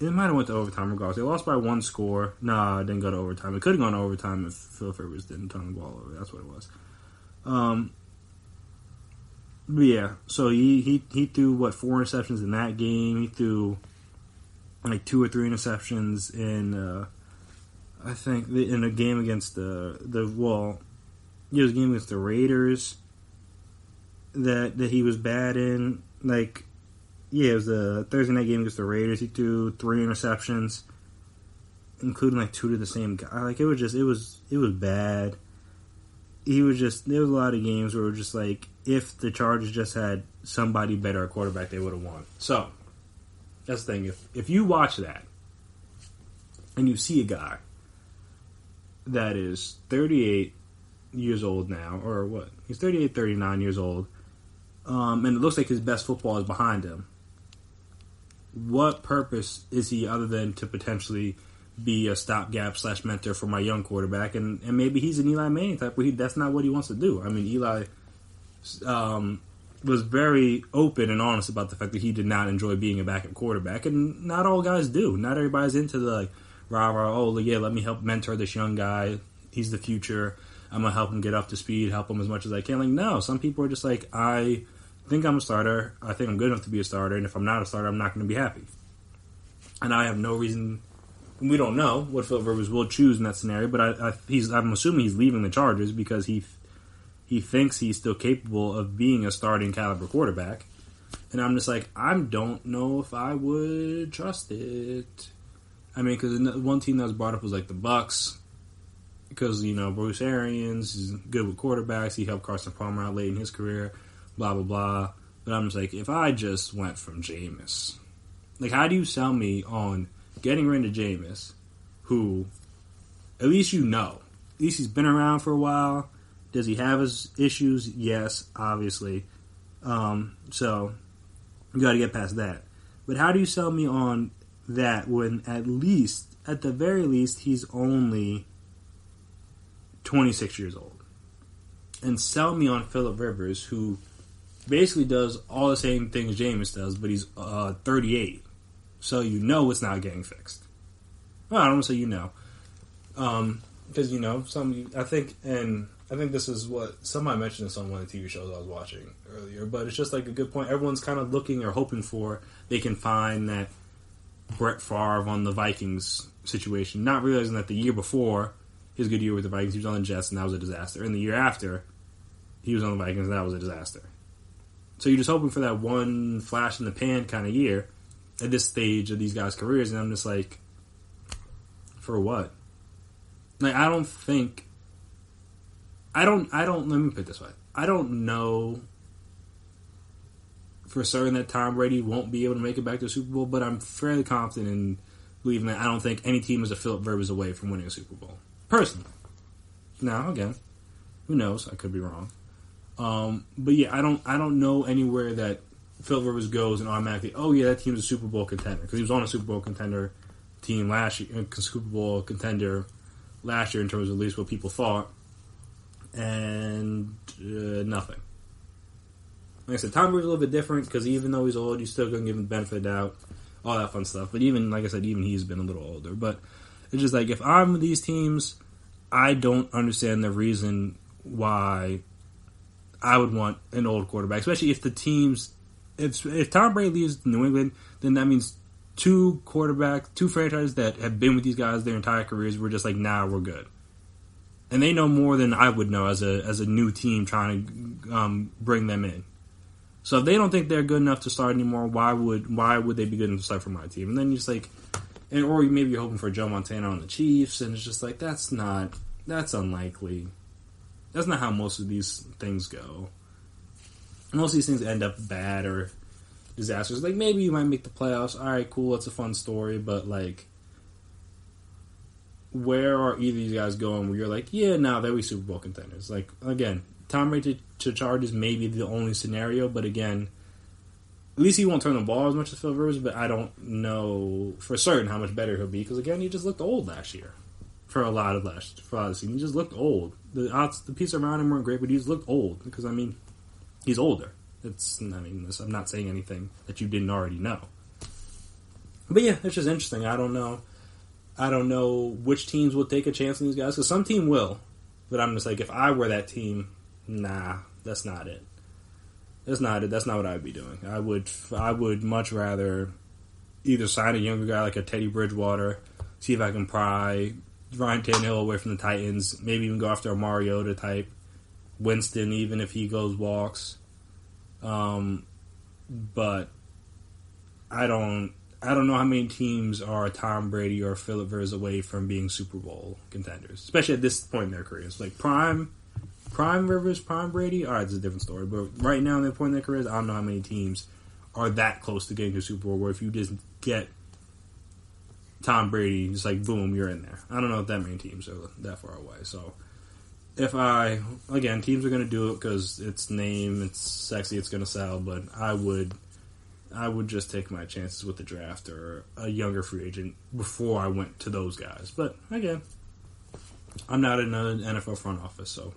It might have went to overtime regardless. They lost by one score. Nah, it didn't go to overtime. It could have gone to overtime if Phil Rivers didn't turn the ball over. That's what it was. But yeah, so he threw 4 interceptions in that game. He threw like 2 or 3 interceptions in I think in a game against it was a game against the Raiders that he was bad in. Like, yeah, it was the Thursday night game against the Raiders. He threw 3 interceptions, including like 2 to the same guy. Like, it was bad. There was a lot of games where it was just like, if the Chargers just had somebody better at quarterback, they would have won. So, that's the thing. If you watch that and you see a guy that is 38 years old now, or what? He's 38, 39 years old, and it looks like his best football is behind him. what purpose is he other than to potentially be a stopgap / mentor for my young quarterback? And maybe he's an Eli Manning type, but that's not what he wants to do. I mean, Eli was very open and honest about the fact that he did not enjoy being a backup quarterback, and not all guys do. Not everybody's into the, like, rah-rah, oh, yeah, let me help mentor this young guy. He's the future. I'm going to help him get up to speed, help him as much as I can. Like, no, some people are just like, I think I'm a starter. I think I'm good enough to be a starter, and if I'm not a starter, I'm not going to be happy. And I have no reason. We don't know what Philip Rivers will choose in that scenario, but I'm assuming he's leaving the Chargers because he thinks he's still capable of being a starting caliber quarterback. And I'm just like, I don't know if I would trust it. I mean, because one team that was brought up was like the Bucks, because, you know, Bruce Arians is good with quarterbacks. He helped Carson Palmer out late in his career, blah, blah, blah. But I'm just like, if I just went from Jameis, like, how do you sell me on getting rid of Jameis, who, at least you know, at least he's been around for a while. Does he have his issues? Yes, obviously. So, you got to get past that. But how do you sell me on that when at the very least, he's only 26 years old? And sell me on Philip Rivers, who basically does all the same things Jameis does, but he's 38. So you know it's not getting fixed. Well, I don't want to say you know. Because, you know, I think this is what somebody mentioned this on one of the TV shows I was watching earlier, but it's just like a good point. Everyone's kind of looking or hoping for they can find that Brett Favre on the Vikings situation, not realizing that the year before his good year with the Vikings, he was on the Jets and that was a disaster. And the year after, he was on the Vikings and that was a disaster. So you're just hoping for that one flash in the pan kind of year at this stage of these guys' careers, and I'm just like, for what? Like, let me put it this way. I don't know for certain that Tom Brady won't be able to make it back to the Super Bowl, but I'm fairly confident in believing that I don't think any team is a Philip Rivers away from winning a Super Bowl. Personally. Now, again, who knows? I could be wrong. But yeah, I don't know anywhere that Philip Rivers goes and automatically, oh yeah, that team's a Super Bowl contender, because he was on a Super Bowl contender team last year, Super Bowl contender last year in terms of at least what people thought, and nothing. Like I said, Tom Brady's a little bit different because even though he's old, you're still going to give him the benefit of the doubt, all that fun stuff. But even, like I said, even he's been a little older. But it's just like, if I'm with these teams, I don't understand the reason why I would want an old quarterback, especially if the teams, if Tom Brady leaves New England, then that means two franchises that have been with these guys their entire careers were just like, nah, we're good. And they know more than I would know as a new team trying to bring them in. So if they don't think they're good enough to start anymore, why would they be good enough to start for my team? And then you're just like, or maybe you're hoping for Joe Montana on the Chiefs, and it's just like, that's unlikely. That's not how most of these things go. Most of these things end up bad or disasters. Like, maybe you might make the playoffs. All right, cool, that's a fun story, but like, where are either of these guys going where you're like, yeah, no, they'll be Super Bowl contenders? Like, again, Tom Brady to Chargers may be the only scenario, but again, at least he won't turn the ball as much as Phil Rivers, but I don't know for certain how much better he'll be, because again, he just looked old last year. For a lot of the season, he just looked old. The pieces around him weren't great, but he just looked old, because, I mean, he's older. I'm not saying anything that you didn't already know. But yeah, it's just interesting. I don't know which teams will take a chance on these guys, because some team will, but I'm just like, if I were that team, nah, that's not it. That's not it. That's not what I'd be doing. I would much rather either sign a younger guy like a Teddy Bridgewater, see if I can pry Ryan Tannehill away from the Titans, maybe even go after a Mariota type, Winston, even if he walks. But I don't know how many teams are Tom Brady or Philip Rivers away from being Super Bowl contenders, especially at this point in their careers. Like prime Rivers, prime Brady, all right, it's a different story. But right now in their point in their careers, I don't know how many teams are that close to getting to Super Bowl where if you just get Tom Brady, just like boom, you're in there. I don't know if that many teams are that far away. So teams are going to do it because it's name, it's sexy, it's going to sell. But I would I would just take my chances with the draft or a younger free agent before I went to those guys. But again, I'm not in an NFL front office, so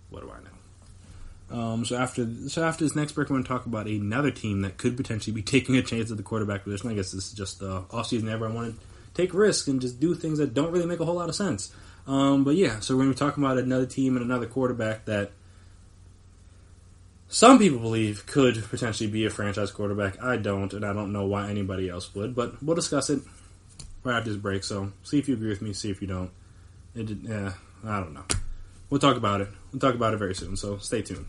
what do I know? So after this next break, we're going to talk about another team that could potentially be taking a chance at the quarterback position. I guess this is just the offseason. Everyone want to take risks and just do things that don't really make a whole lot of sense. But yeah, so we're going to be talking about another team and another quarterback that some people believe could potentially be a franchise quarterback. I don't, and I don't know why anybody else would, but we'll discuss it right after this break. So see if you agree with me, see if you don't. I don't know. We'll talk about it. We'll talk about it very soon, so stay tuned.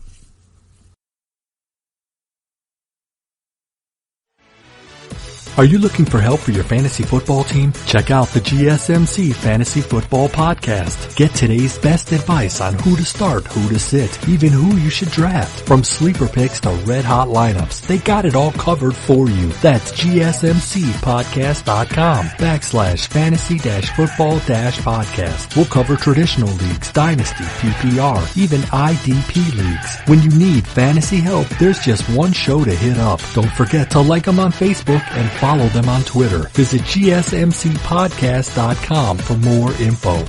Are you looking for help for your fantasy football team? Check out the GSMC Fantasy Football Podcast. Get today's best advice on who to start, who to sit, even who you should draft. From sleeper picks to red hot lineups, they got it all covered for you. That's GSMCpodcast.com/fantasy-football-podcast. We'll cover traditional leagues, dynasty, PPR, even IDP leagues. When you need fantasy help, there's just one show to hit up. Don't forget to like them on Facebook and follow them on Twitter. Visit GSMCpodcast.com for more info.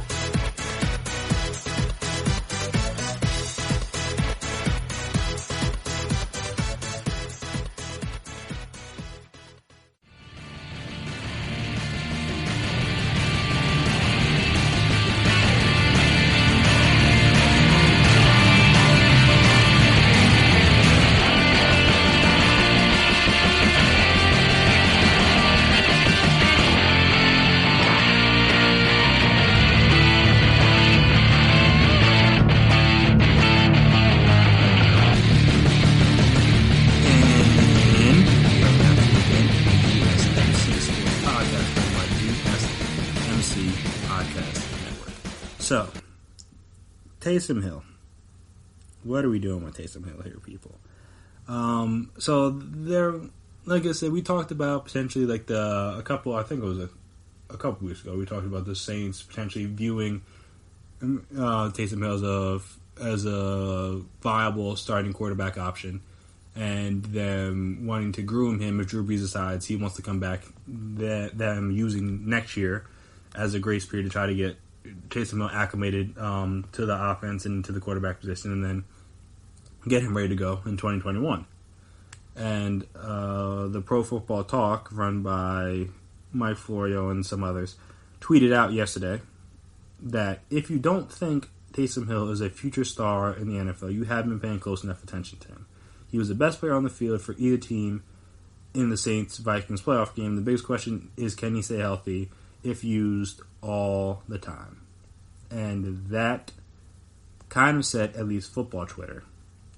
So, Taysom Hill. What are we doing with Taysom Hill here, people? So there, like I said, we talked about potentially like a couple weeks ago. We talked about the Saints potentially viewing Taysom Hill as a viable starting quarterback option, and them wanting to groom him if Drew Brees decides he wants to come back. Them using next year as a grace period to try to get Taysom Hill acclimated to the offense and to the quarterback position, and then get him ready to go in 2021. And the Pro Football Talk, run by Mike Florio and some others, tweeted out yesterday that if you don't think Taysom Hill is a future star in the NFL, you haven't been paying close enough attention to him. He was the best player on the field for either team in the Saints-Vikings playoff game. The biggest question is, can he stay healthy if used all the time? And that kind of set at least football Twitter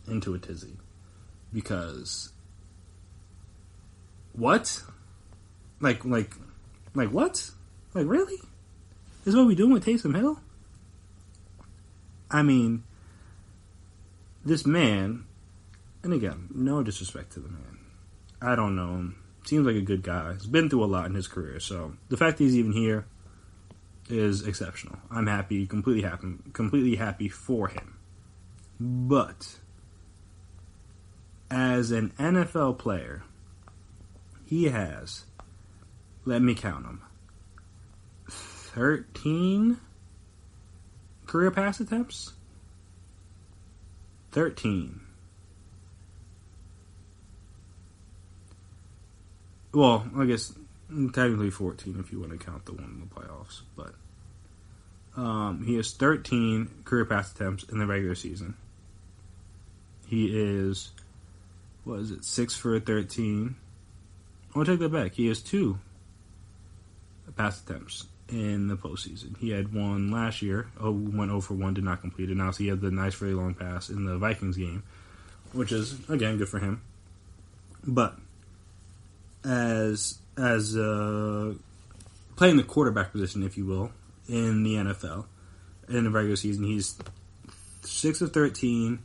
into a tizzy. Because what? Like what? Like really? This is what we doing with Taysom Hill? I mean, this man, and again, no disrespect to the man. I don't know him. Seems like a good guy. He's been through a lot in his career, so the fact that he's even here is exceptional. I'm happy, completely happy for him. But as an NFL player, he has, let me count them, 13 career pass attempts? 13. Well, I guess technically 14 if you want to count the one in the playoffs. But he has 13 career pass attempts in the regular season. He is, 6 for 13. I'll take that back. He has 2 pass attempts in the postseason. He had one last year. Went 0 for 1, did not complete it. Now, so he had the nice, really long pass in the Vikings game, which is, again, good for him. But as playing the quarterback position, if you will, in the NFL, in the regular season, he's 6 of 13,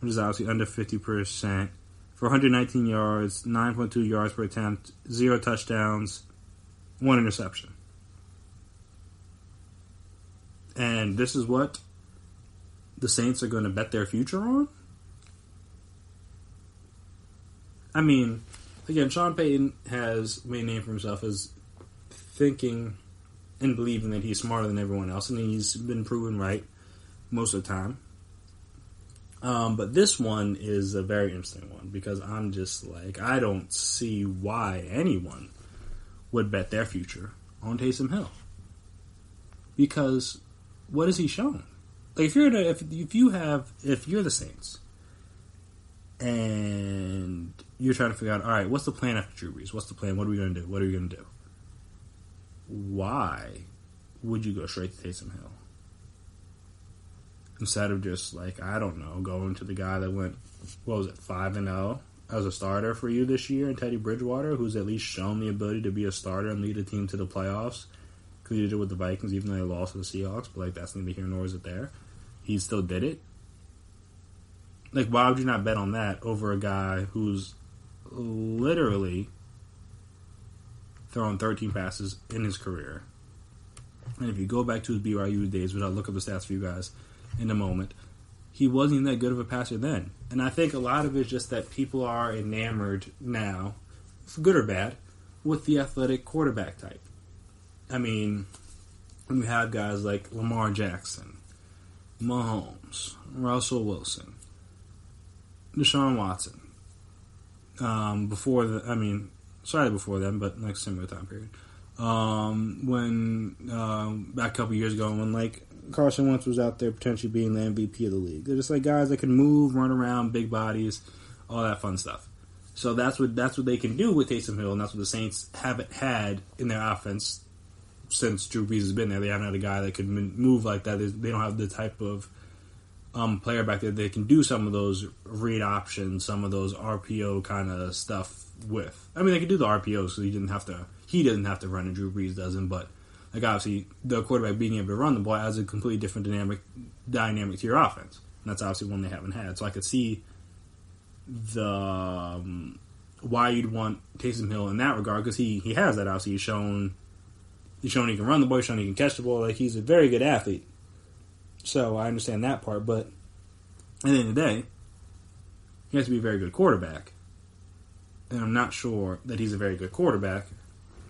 which is obviously under 50%, for 119 yards, 9.2 yards per attempt, 0 touchdowns, 1 interception. And this is what the Saints are going to bet their future on? I mean, again, Sean Payton has made a name for himself as thinking and believing that he's smarter than everyone else, and he's been proven right most of the time. But this one is a very interesting one because I'm just like, I don't see why anyone would bet their future on Taysom Hill. Because what has he shown? Like if you're the Saints and you're trying to figure out, all right, what's the plan after Drew Brees? What's the plan? What are we going to do? What are we going to do? Why would you go straight to Taysom Hill? Instead of just, like, I don't know, going to the guy that went, 5-0 as a starter for you this year, and Teddy Bridgewater, who's at least shown the ability to be a starter and lead a team to the playoffs. Because he did it with the Vikings, even though they lost to the Seahawks. But, like, that's neither here nor is it there. He still did it. Like, why would you not bet on that over a guy who's literally thrown 13 passes in his career? And if you go back to his BYU days, which I'll look up the stats for you guys in a moment, he wasn't even that good of a passer then. And I think a lot of it is just that people are enamored now, for good or bad, with the athletic quarterback type. I mean, you have guys like Lamar Jackson, Mahomes, Russell Wilson, Deshaun Watson. Before them, but like similar time period. Back a couple years ago, when like Carson Wentz was out there potentially being the MVP of the league. They're just like guys that can move, run around, big bodies, all that fun stuff. So that's what they can do with Taysom Hill, and that's what the Saints haven't had in their offense since Drew Brees has been there. They haven't had a guy that can move like that. They don't have the type of player back there that can do some of those read options, some of those RPO kind of stuff with. I mean, they can do the RPOs, so he doesn't have to run, and Drew Brees doesn't, but like obviously the quarterback being able to run the ball adds a completely different dynamic to your offense. And that's obviously one they haven't had. So I could see why you'd want Taysom Hill in that regard, because he has that. Obviously he's shown he can run the ball, he's shown he can catch the ball. Like, he's a very good athlete. So I understand that part, but at the end of the day, he has to be a very good quarterback. And I'm not sure that he's a very good quarterback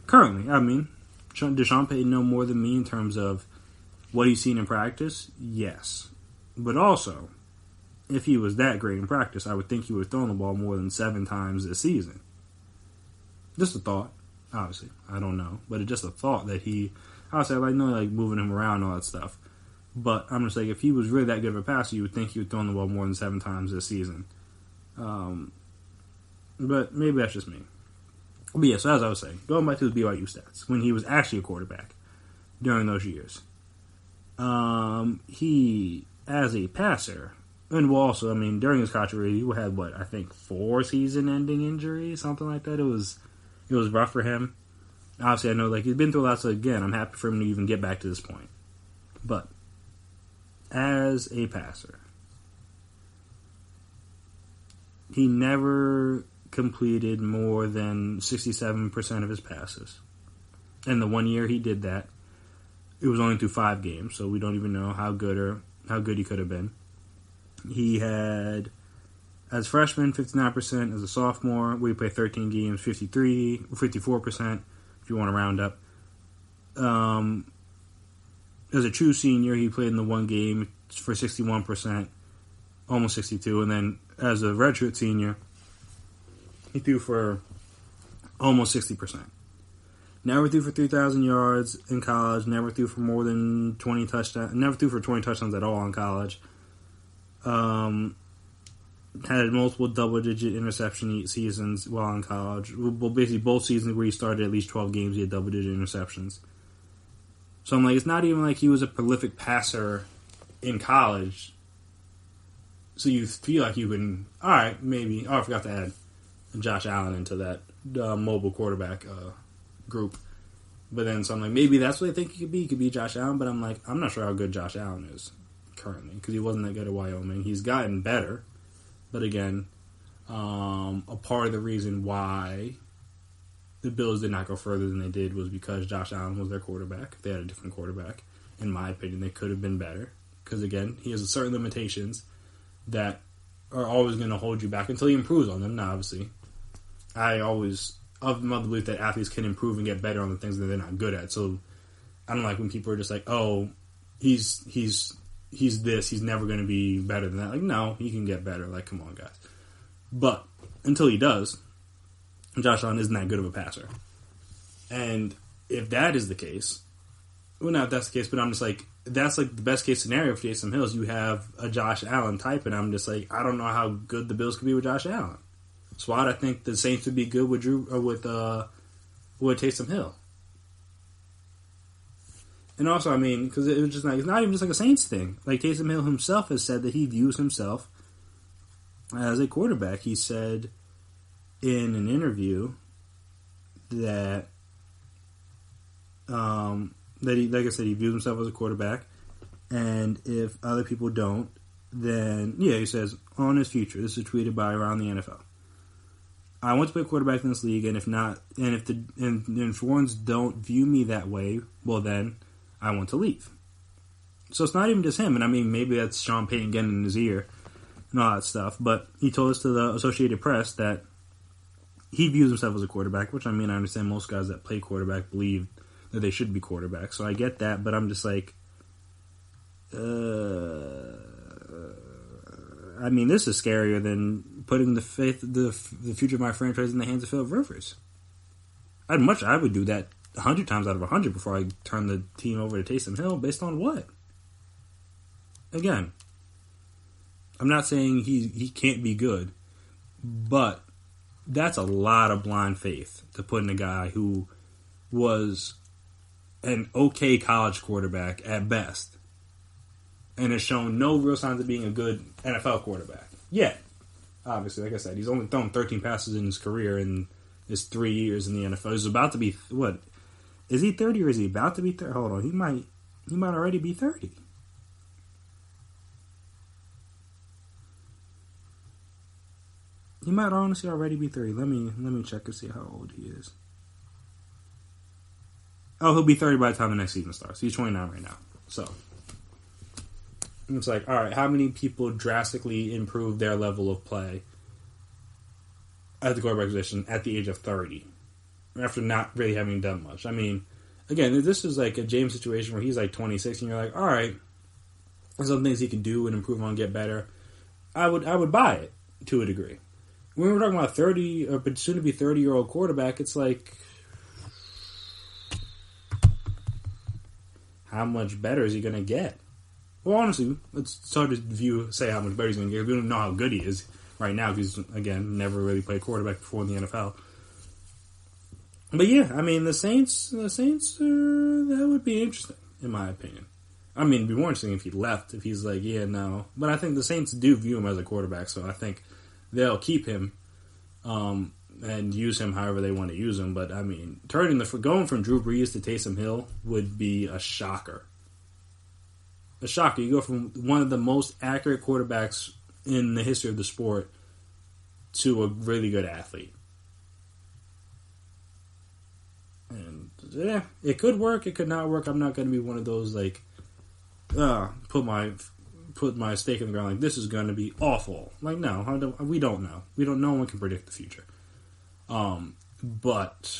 currently. I mean, does Sean Payton know more than me in terms of what he's seen in practice? Yes. But also, if he was that great in practice, I would think he would have thrown the ball more than 7 times this season. Just a thought. Obviously, I don't know. But it's just a thought that obviously, I know like moving him around and all that stuff. But I'm just like, if he was really that good of a passer, you would think he would throw the ball more than 7 times this season. But maybe that's just me. But yeah, so as I was saying, going back to his BYU stats, when he was actually a quarterback during those years, he, as a passer, and also, I mean, during his career, he had, 4 season-ending injuries, something like that. It was rough for him. Obviously, I know, he's been through a lot, so again, I'm happy for him to even get back to this point. But, as a passer, he never completed more than 67% of his passes. And the one year he did that, it was only through 5 games, so we don't even know how good he could have been. He had, as a freshman, 59%. As a sophomore, we played 13 games, 54%, if you want to round up. As a true senior, he played in the one game for 61%, almost 62%. And then as a redshirt senior, he threw for almost 60%. Never threw for 3,000 yards in college. Never threw for more than 20 touchdowns. Never threw for 20 touchdowns at all in college. Had multiple double-digit interception seasons while in college. Well, basically both seasons where he started at least 12 games, he had double-digit interceptions. So I'm like, it's not even like he was a prolific passer in college. So you feel like you can, all right, maybe. Oh, I forgot to add Josh Allen into that mobile quarterback group. But then, so I'm like, maybe that's what they think he could be. He could be Josh Allen, but I'm like, I'm not sure how good Josh Allen is currently, because he wasn't that good at Wyoming. He's gotten better. But again, a part of the reason why the Bills did not go further than they did was because Josh Allen was their quarterback. If they had a different quarterback, in my opinion, they could have been better. Because again, he has certain limitations that are always going to hold you back until he improves on them. Now, obviously, I always of the belief that athletes can improve and get better on the things that they're not good at. So I don't like when people are just like, oh, he's this, he's never going to be better than that. Like, no, he can get better. Like, come on, guys. But until he does, Josh Allen isn't that good of a passer. And if that is the case, well, not if that's the case, but I'm just like, that's like the best case scenario for Taysom Hill is you have a Josh Allen type, and I'm just like, I don't know how good the Bills could be with Josh Allen. So why do I think the Saints would be good with Taysom Hill? And also, I mean, because it was just like, it's not even just like a Saints thing. Like, Taysom Hill himself has said that he views himself as a quarterback. He said in an interview that he, like I said, he views himself as a quarterback, and if other people don't, then he says on his future. This is tweeted by Around the NFL. I want to play quarterback in this league, and if ones don't view me that way, well then I want to leave. So it's not even just him, and I mean maybe that's Sean Payton getting in his ear and all that stuff. But he told us to the Associated Press that he views himself as a quarterback, which I mean I understand most guys that play quarterback believe that they should be quarterbacks. So I get that, but I'm just like, I mean, this is scarier than putting the future of my franchise in the hands of Philip Rivers. I would do that 100 times out of 100 before I turn the team over to Taysom Hill. Based on what? Again, I'm not saying he can't be good, but that's a lot of blind faith to put in a guy who was an okay college quarterback at best and has shown no real signs of being a good NFL quarterback yet. Obviously, like I said, he's only thrown 13 passes in his career in his 3 years in the NFL. He's about to be, what, is he 30 or is he about to be 30? Hold on, he might already be 30. He might honestly already be 30. Let me check and see how old he is. Oh, he'll be 30 by the time the next season starts. He's 29 right now. So it's like, all right, how many people drastically improve their level of play at the quarterback position at the age of 30 after not really having done much? I mean, again, this is like a James situation where he's like 26 and you're like, all right, there's some things he can do and improve on, get better. I would buy it to a degree. When we're talking about 30 or soon to be 30-year-old quarterback, it's like, how much better is he going to get? Well, honestly, it's hard to say how much better he's going to get. We don't know how good he is right now because he's, again, never really played quarterback before in the NFL. But yeah, I mean, the Saints, that would be interesting, in my opinion. I mean, it'd be more interesting if he left, if he's like, yeah, no. But I think the Saints do view him as a quarterback, so I think they'll keep him and use him however they want to use him. But, I mean, going from Drew Brees to Taysom Hill would be a shocker. A shocker. You go from one of the most accurate quarterbacks in the history of the sport to a really good athlete. And, yeah, it could work, it could not work. I'm not going to be one of those, like, put my stake in the ground, like, this is going to be awful. Like, no, we don't know. No one can predict the future. But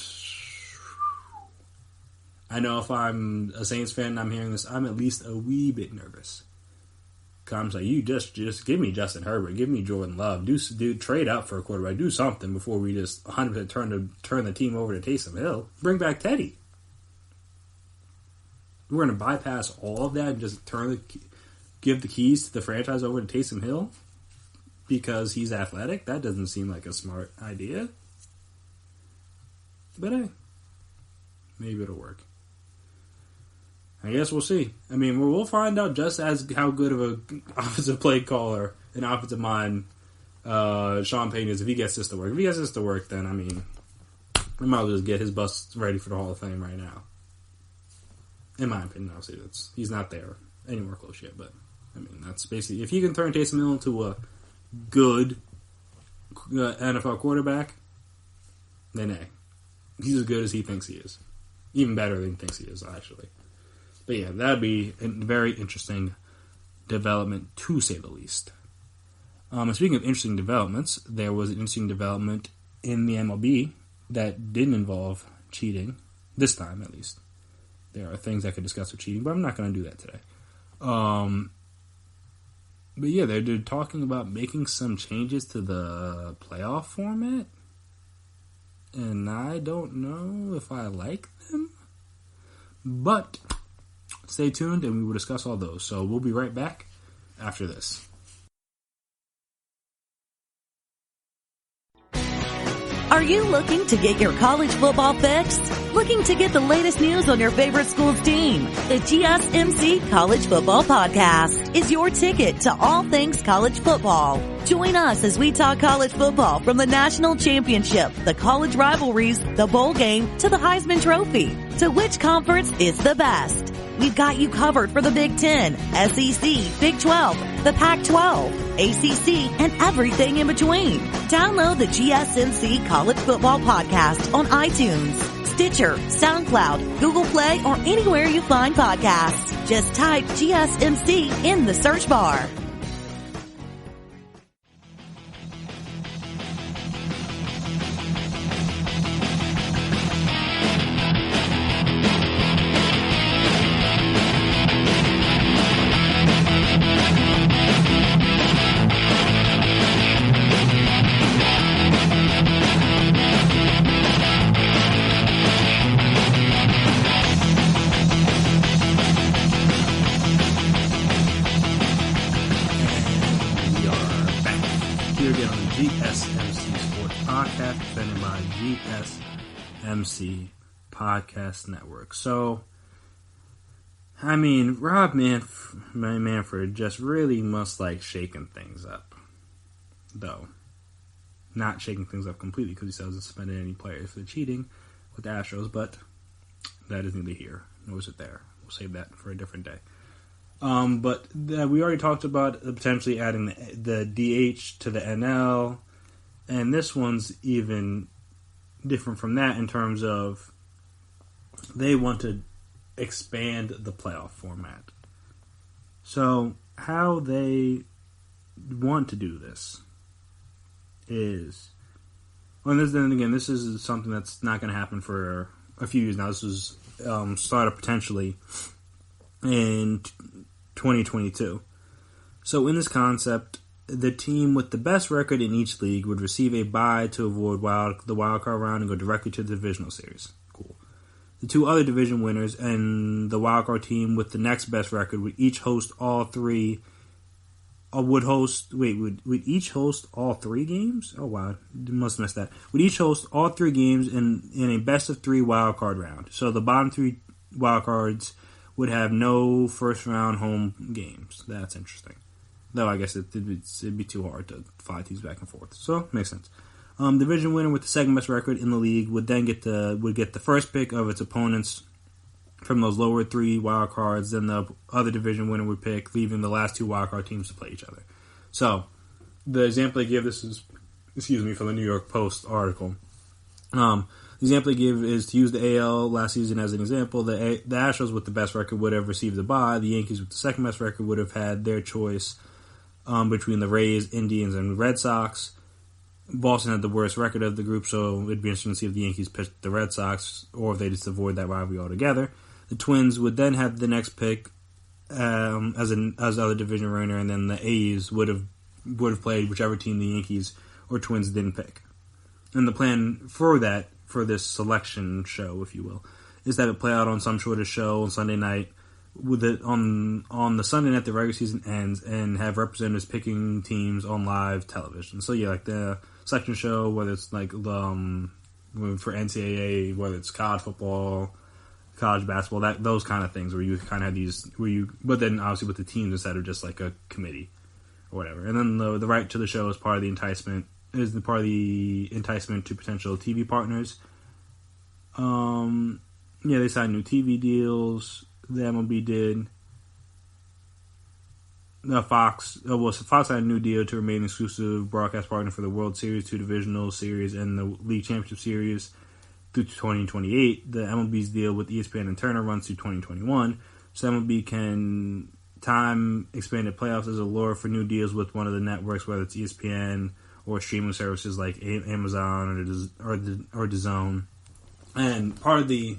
I know if I'm a Saints fan and I'm hearing this, I'm at least a wee bit nervous. Cause I'm like, you just give me Justin Herbert, give me Jordan Love, do trade up for a quarterback, do something before we just 100% turn the team over to Taysom Hill. Bring back Teddy. We're going to bypass all of that and just give the keys to the franchise over to Taysom Hill because he's athletic? That doesn't seem like a smart idea. But hey, maybe it'll work. I guess we'll see. I mean, we'll find out just as how good of an offensive play caller and offensive mind Sean Payton is if he gets this to work. If he gets this to work, then, I mean, we might as well just get his bus ready for the Hall of Fame right now. In my opinion, obviously, he's not there anywhere close yet. But, I mean, that's basically... If he can turn Taysom Hill into a good NFL quarterback, then hey, he's as good as he thinks he is. Even better than he thinks he is, actually. But yeah, that'd be a very interesting development, to say the least. Speaking of interesting developments, there was an interesting development in the MLB that didn't involve cheating, this time at least. There are things I could discuss with cheating, but I'm not going to do that today. But yeah, they're talking about making some changes to the playoff format, and I don't know if I like them, but stay tuned and we will discuss all those. So we'll be right back after this. Are you looking to get your college football fix? Looking to get the latest news on your favorite school's team? The GSMC College Football Podcast is your ticket to all things college football. Join us as we talk college football from the national championship, the college rivalries, the bowl game, to the Heisman Trophy. To which conference is the best? We've got you covered for the Big Ten, SEC, Big 12, the Pac-12, ACC, and everything in between. Download the GSMC College Football Podcast on iTunes, Stitcher, SoundCloud, Google Play, or anywhere you find podcasts. Just type GSMC in the search bar. GSMC Podcast Network. So, I mean, Rob Manfred just really must like shaking things up, though. Not shaking things up completely because he still hasn't suspended any players for cheating with the Astros, but that is neither here nor is it there. We'll save that for a different day. But we already talked about potentially adding the DH to the NL, and this one's even different from that in terms of they want to expand the playoff format. So how they want to do this is, well, then again, this is something that's not going to happen for a few years now. This was started potentially in 2022. So in this concept, the team with the best record in each league would receive a bye to avoid the wild card round and go directly to the divisional series. Cool. The two other division winners and the wild card team with the next best record would each host all three. Would each host all three games? Oh wow, must have missed that. Would each host all three games in a best of three wild card round. So the bottom three wild cards would have no first round home games. That's interesting. Though I guess it'd be too hard to fly teams back and forth. So makes sense. Division winner with the second best record in the league would then get the first pick of its opponents from those lower three wild cards. Then the other division winner would pick, leaving the last two wild card teams to play each other. So the example I give, this is, from the New York Post article. The example I give is to use the AL last season as an example. The Astros with the best record would have received the bye. The Yankees with the second best record would have had their choice between the Rays, Indians, and Red Sox. Boston had the worst record of the group, so it'd be interesting to see if the Yankees pitched the Red Sox or if they just avoid that rivalry altogether. The Twins would then have the next pick as other division winner, and then the A's would have played whichever team the Yankees or Twins didn't pick. And the plan for this selection show, if you will, is that it play out on some sort of show on Sunday night. With it on the Sunday night the regular season ends, and have representatives picking teams on live television. So yeah, like the selection show, whether it's like for NCAA, whether it's college football, college basketball, those kind of things where you kind of have these but then obviously with the teams instead of just like a committee or whatever. And then the right to the show is part of the enticement to potential TV partners. They signed new TV deals. The MLB did. Fox had a new deal to remain exclusive broadcast partner for the World Series, two divisional series, and the League Championship Series through 2028. The MLB's deal with ESPN and Turner runs through 2021. So MLB can time expanded playoffs as a lure for new deals with one of the networks, whether it's ESPN or streaming services like Amazon or DAZN. And part of the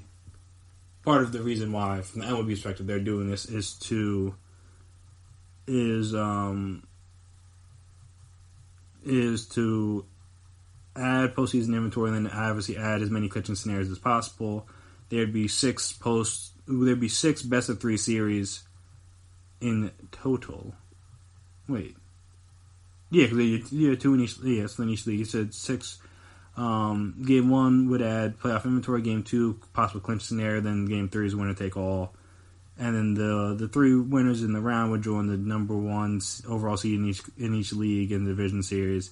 reason why, from the MLB perspective, they're doing this is to add postseason inventory and then obviously add as many clinching scenarios as possible. There'd be six best of 3 series in total. Wait. Yeah, because you had 2 in each. Yeah, so in each league. You said 6. Game 1 would add playoff inventory. Game 2, possible clinch scenario. Then Game 3 is winner take all. And then the 3 winners in the round would join the number 1 overall seed in each league in the division series.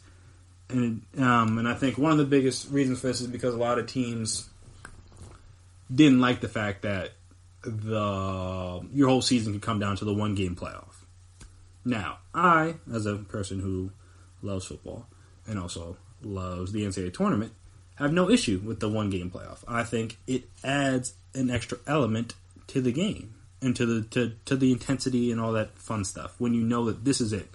And I think one of the biggest reasons for this is because a lot of teams didn't like the fact that your whole season could come down to the 1-game playoff. Now, I, as a person who loves football and also loves the NCAA tournament, have no issue with the 1-game playoff. I think it adds an extra element to the game and to the intensity and all that fun stuff when you know that this is it.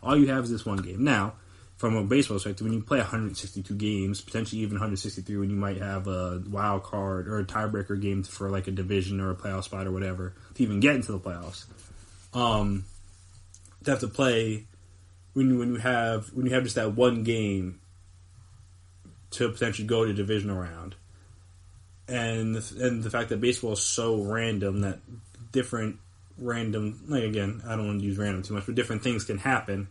All you have is this 1 game. Now, from a baseball perspective, when you play 162 games, potentially even 163, when you might have a wild card or a tiebreaker game for like a division or a playoff spot or whatever to even get into the playoffs, to have to play when you have just that 1 game to potentially go to divisional round, and the fact that baseball is so random that different random, like, again, I don't want to use random too much, but different things can happen.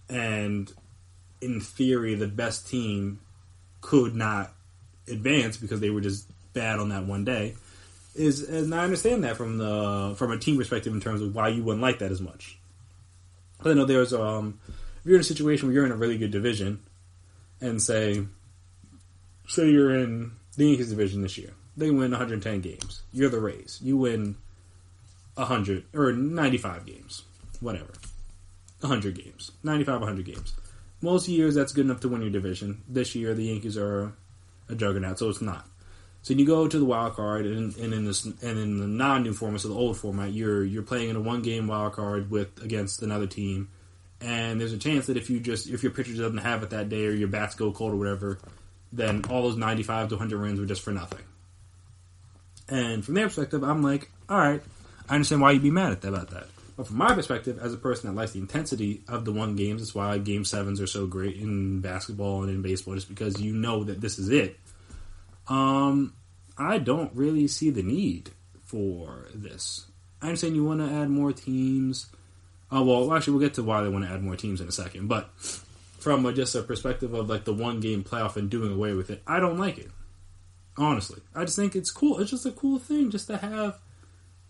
And in theory, the best team could not advance because they were just bad on that one day. And I understand that from a team perspective in terms of why you wouldn't like that as much. But I know there's if you're in a situation where you're in a really good division, and say you're in the Yankees division this year, they win 110 games. You're the Rays. You win 100 or 95 games, whatever. 100 games. 95, 100 games. Most years, that's good enough to win your division. This year, the Yankees are a juggernaut, so it's not. So you go to the wild card, and in the non-new format, so the old format, you're playing in a 1-game wild card against another team, and there's a chance that if your pitcher doesn't have it that day, or your bats go cold or whatever, then all those 95 to 100 wins were just for nothing. And from their perspective, I'm like, all right, I understand why you'd be mad about that. But from my perspective, as a person that likes the intensity of the 1 games, that's why Game 7s are so great in basketball and in baseball, just because you know that this is it. I don't really see the need for this. I understand you want to add more teams. Well, actually, we'll get to why they want to add more teams in a second. But from just a perspective of like the 1-game playoff and doing away with it, I don't like it. Honestly. I just think it's cool. It's just a cool thing just to have.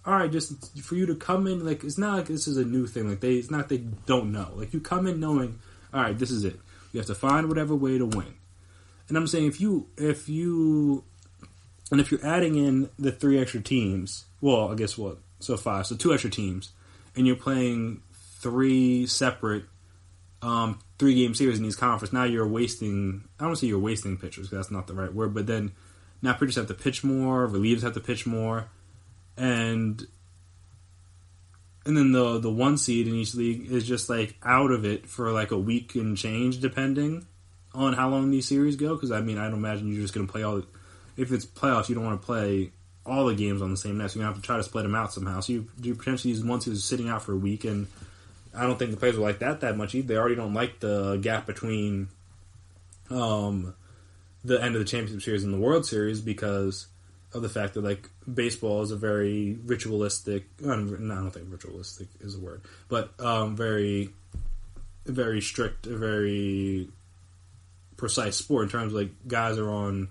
Alright, just for you to come in, like, it's not like this is a new thing. Like, it's not they don't know. Like, you come in knowing, alright, this is it. You have to find whatever way to win. And I'm saying if you're adding in the 3 extra teams, well, I guess what? So 5, so 2 extra teams, and you're playing 3 separate 3-game series in these conferences, now you're wasting, I don't want to say you're wasting pitchers, because that's not the right word, but then now pitchers have to pitch more, relievers have to pitch more, and then the 1 seed in each league is just like out of it for like a week and change, depending on how long these series go. Because I mean, I don't imagine you're just going to play if it's playoffs, you don't want to play all the games on the same night. So you're going to have to try to split them out somehow. So you potentially use 1 seed sitting out for a week, and I don't think the players will like that much either. They already don't like the gap between the end of the championship series and the World Series because of the fact that, like, baseball is a very ritualistic, I don't think ritualistic is a word, but very, very strict, very precise sport in terms of, like, guys are on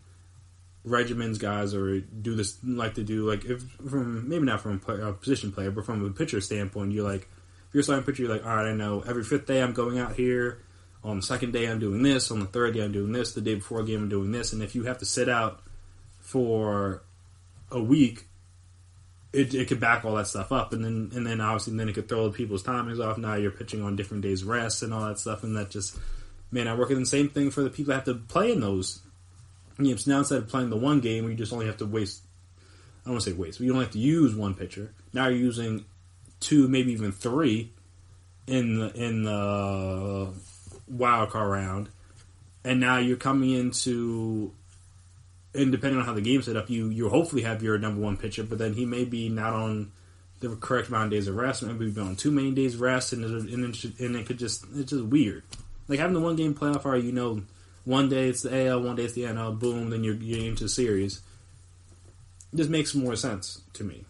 regimens, guys are do this, like to do, like, if from, maybe not from a position player, but from a pitcher standpoint, you're like, if you're a starting pitcher, you're like, all right, I know every 5th day I'm going out here, on the 2nd day I'm doing this, on the 3rd day I'm doing this, the day before a game I'm doing this, and if you have to sit out for a week, it could back all that stuff up, and then obviously then it could throw people's timings off. Now you're pitching on different days' rest and all that stuff, and that just may not work. And the same thing for the people that have to play in those games. Now instead of playing the 1 game where you just only have to waste, I don't want to say waste, but you don't have to use 1 pitcher. Now you're using 2, maybe even 3 in the wild card round, and now you're coming into, and depending on how the game's set up, you hopefully have your number one pitcher, but then he may be not on the correct amount of days of rest, maybe be on too many days of rest, and it could just, it's just weird. Like having the one game playoff, or one day it's the AL, one day it's the NL, boom, then you're into the series. It just makes more sense to me.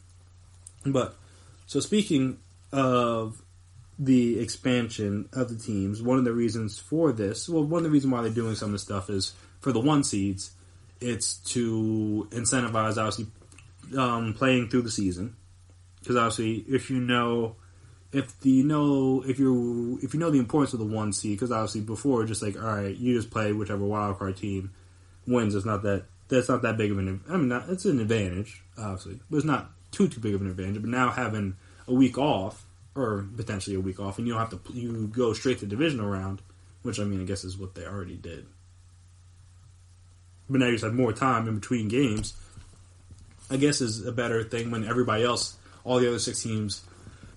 But, so speaking of the expansion of the teams, one of the reasons for this, one of the reasons why they're doing some of this stuff is for the one seeds, it's to incentivize, obviously, playing through the season. Because obviously, if you know the importance of the one seed, because obviously before, just like, all right, you just play whichever wildcard team wins. That's not that big of an, it's an advantage, obviously, but it's not too big of an advantage. But now having a week off, or potentially a week off, and you don't have to, you go straight to divisional round, which I guess is what they already did. But now you just have more time in between games. I guess is a better thing when everybody else, all the other 6 teams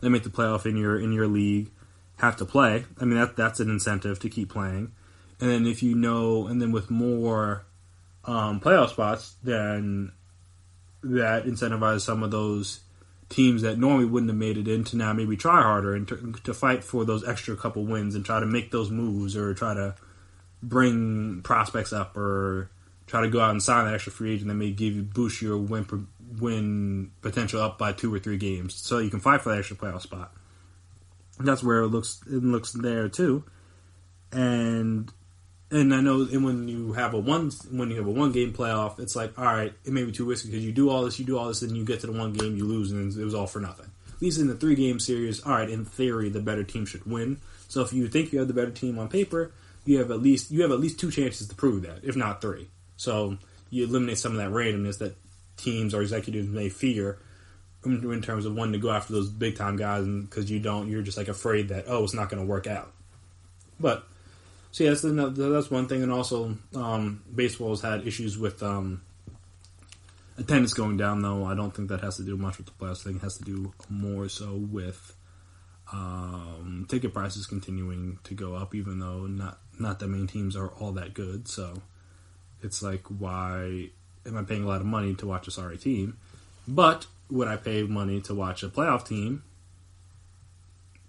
that make the playoff in your league, have to play. That's an incentive to keep playing. And then and then with more playoff spots, then that incentivizes some of those teams that normally wouldn't have made it in to now maybe try harder and to fight for those extra couple wins and try to make those moves or try to bring prospects up or try to go out and sign that extra free agent that may boost your win potential up by 2 or 3 games, so you can fight for that extra playoff spot. That's where it looks there too, and I know, and when you have a one game playoff, it's like, all right, it may be too risky because you do all this, and you get to the one game, you lose, and it was all for nothing. At least in the 3 game series, all right, in theory, the better team should win. So if you think you have the better team on paper, you have at least 2 chances to prove that, if not 3. So you eliminate some of that randomness that teams or executives may fear in terms of wanting to go after those big time guys, because you're just like afraid that, it's not going to work out. But so yeah, that's one thing, and also baseball has had issues with attendance going down. Though I don't think that has to do much with the playoffs. I think it has to do more so with ticket prices continuing to go up, even though not that many teams are all that good. So it's like, why am I paying a lot of money to watch a sorry team? But would I pay money to watch a playoff team?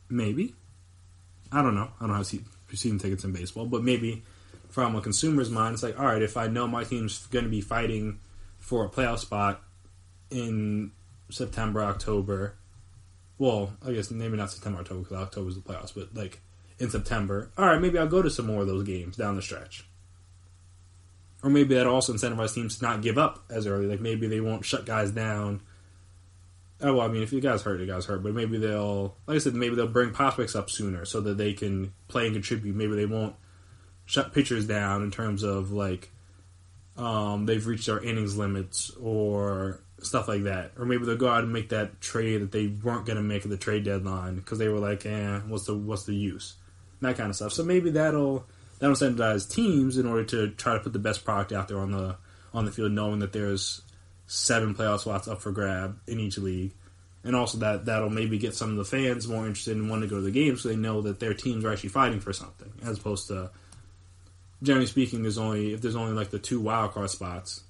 Maybe. I don't know. I don't have season tickets in baseball, but maybe from a consumer's mind, it's like, all right, if I know my team's going to be fighting for a playoff spot in September, October, well, I guess maybe not September, October, because October's the playoffs, but like in September, all right, maybe I'll go to some more of those games down the stretch. Or maybe that also incentivizes teams to not give up as early. Like maybe they won't shut guys down. Oh, well, if the guy's hurt, the guy's hurt. But maybe they'll bring prospects up sooner so that they can play and contribute. Maybe they won't shut pitchers down in terms of like they've reached their innings limits or stuff like that. Or maybe they'll go out and make that trade that they weren't going to make at the trade deadline because they were like, what's the use? That kind of stuff. So maybe that'll incentivize teams in order to try to put the best product out there on the field, knowing that there's 7 playoff spots up for grab in each league. And also that'll maybe get some of the fans more interested in wanting to go to the game so they know that their teams are actually fighting for something. As opposed to, generally speaking, if there's only like the 2 wildcard spots,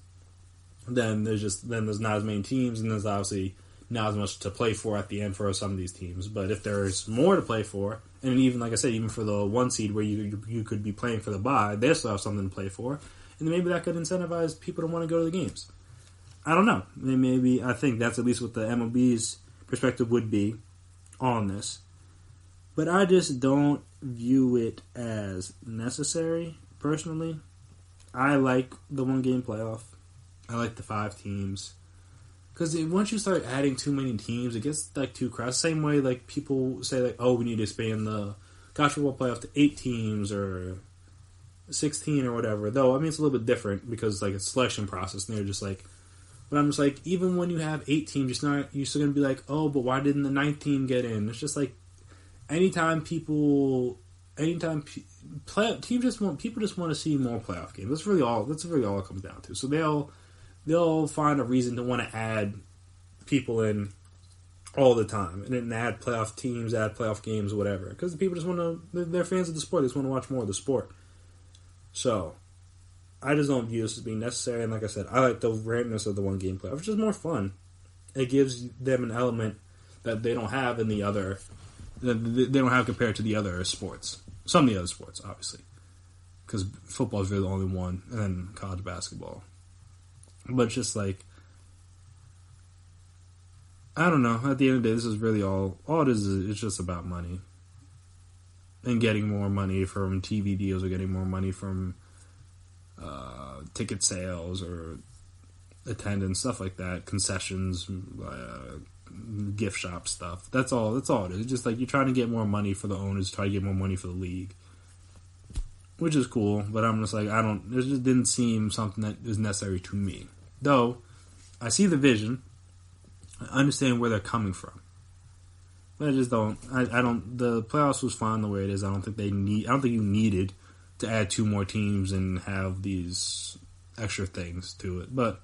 then there's not as many teams, and there's obviously not as much to play for at the end for some of these teams. But if there's more to play for, and even, like I said, even for the 1 seed where you could be playing for the bye, they still have something to play for, and maybe that could incentivize people to want to go to the games. I don't know. Maybe I think that's at least what the MLB's perspective would be on this. But I just don't view it as necessary, personally. I like the 1 game playoff. I like the 5 teams. Because once you start adding too many teams, it gets like too crowded. Same way like people say like, we need to expand the college football playoff to 8 teams or 16 or whatever. Though, it's a little bit different because like it's a selection process, and they're just like, but I'm just like, even when you have 8 teams, you're still going to be like, but why didn't the 9th team get in? It's just like, people just want to see more playoff games. That's really all it comes down to. So they'll find a reason to want to add people in all the time, and then add playoff teams, add playoff games, whatever. Because the people just want to, they're fans of the sport. They just want to watch more of the sport. So, I just don't view this as being necessary. And like I said, I like the randomness of the one game playoff. It's just more fun. It gives them an element that they don't have in the other, that they don't have compared to the other sports. Some of the other sports, obviously. Because football is really the only one, and then college basketball. But it's just like, I don't know. At the end of the day, this is really all it is. It's just about money. And getting more money from TV deals, or getting more money from ticket sales or attendance, stuff like that, concessions, gift shop stuff. That's all it is. It's just like you're trying to get more money for the owners, try to get more money for the league. Which is cool, but I'm just like, it just didn't seem something that is necessary to me. Though, I see the vision. I understand where they're coming from. But I just don't, the playoffs was fine the way it is. I don't think you needed to add 2 more teams and have these extra things to it. But,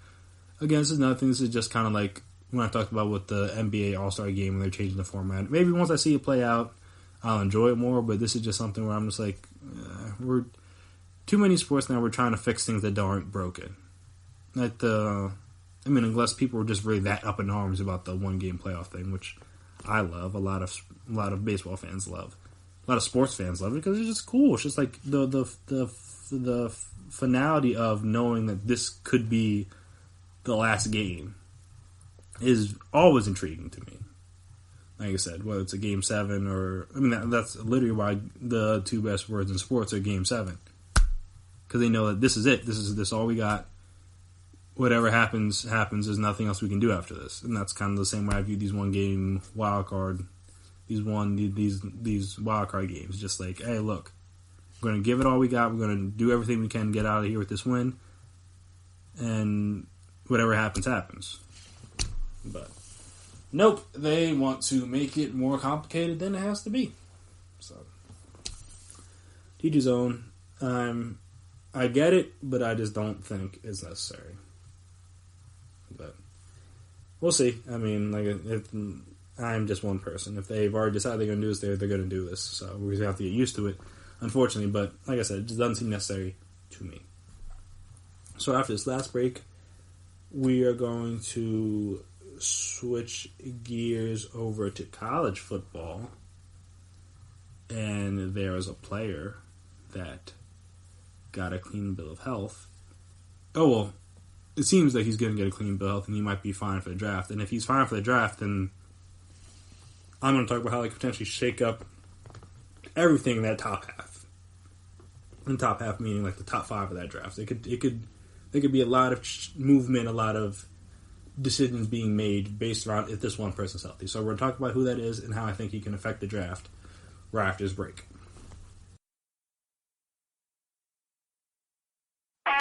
again, this is another thing. This is just kind of like when I talked about with the NBA All-Star Game when they're changing the format. Maybe once I see it play out, I'll enjoy it more, but this is just something where I'm just like, we're too many sports now. We're trying to fix things that aren't broken. Unless people were just really that up in arms about the one game playoff thing, which I love. A lot of baseball fans love. A lot of sports fans love it because it's just cool. It's just like the finality of knowing that this could be the last game is always intriguing to me. Like I said, whether it's a Game 7 or... that's literally why the 2 best words in sports are Game 7. Because they know that this is it. This is all we got. Whatever happens. There's nothing else we can do after this. And that's kind of the same way I view these one-game wildcard... These wildcard games. Just like, hey, look. We're going to give it all we got. We're going to do everything we can to get out of here with this win. And whatever happens. But... nope, they want to make it more complicated than it has to be. So, teach his own. I get it, but I just don't think it's necessary. But we'll see. If I'm just one person. If they've already decided they're going to do this, they're going to do this. So we're going to have to get used to it, unfortunately. But like I said, it just doesn't seem necessary to me. So after this last break, we are going to switch gears over to college football, and there is a player that got a clean bill of health. Oh, well, it seems like he's going to get a clean bill of health, and he might be fine for the draft. And if he's fine for the draft, then I'm going to talk about how they could potentially shake up everything in that top half. And top half meaning like the top 5 of that draft. There could be a lot of movement, a lot of decisions being made based around if this one person's healthy. So we're going to talk about who that is and how I think he can affect the draft right after this break.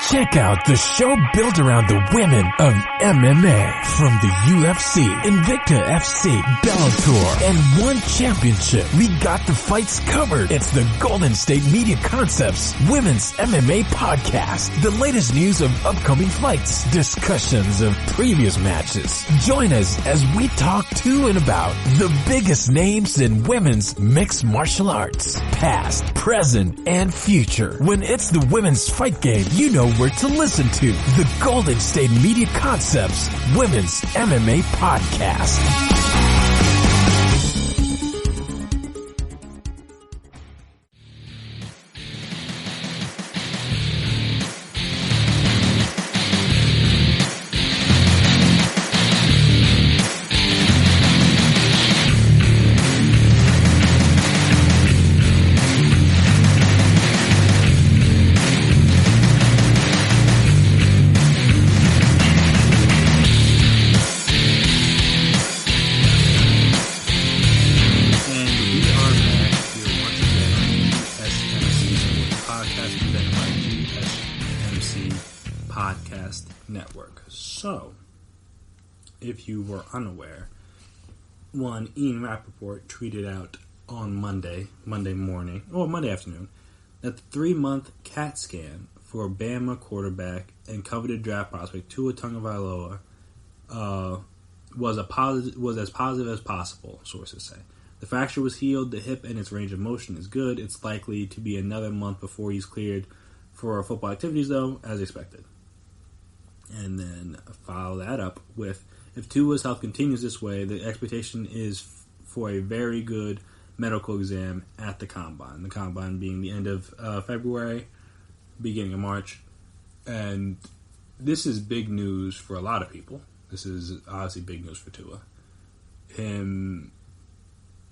Check out the show built around the women of MMA. From the UFC, Invicta FC, Bellator, and one championship. We got the fights covered. It's the Golden State Media Concepts Women's MMA Podcast. The latest news of upcoming fights, discussions of previous matches. Join us as we talk to and about the biggest names in women's mixed martial arts. Past, present, and future. When it's the women's fight game, you know where to listen to. The Golden State Media Concepts Women's MMA Podcast. If you were unaware, Ian Rappaport tweeted out on Monday afternoon, that the 3-month CAT scan for Bama quarterback and coveted draft prospect Tua Tagovailoa was as positive as possible, sources say. The fracture was healed, the hip and its range of motion is good. It's likely to be another month before he's cleared for football activities, though, as expected. And then follow that up with, if Tua's health continues this way, the expectation is for a very good medical exam at the Combine. The Combine being the end of February, beginning of March. And this is big news for a lot of people. This is obviously big news for Tua.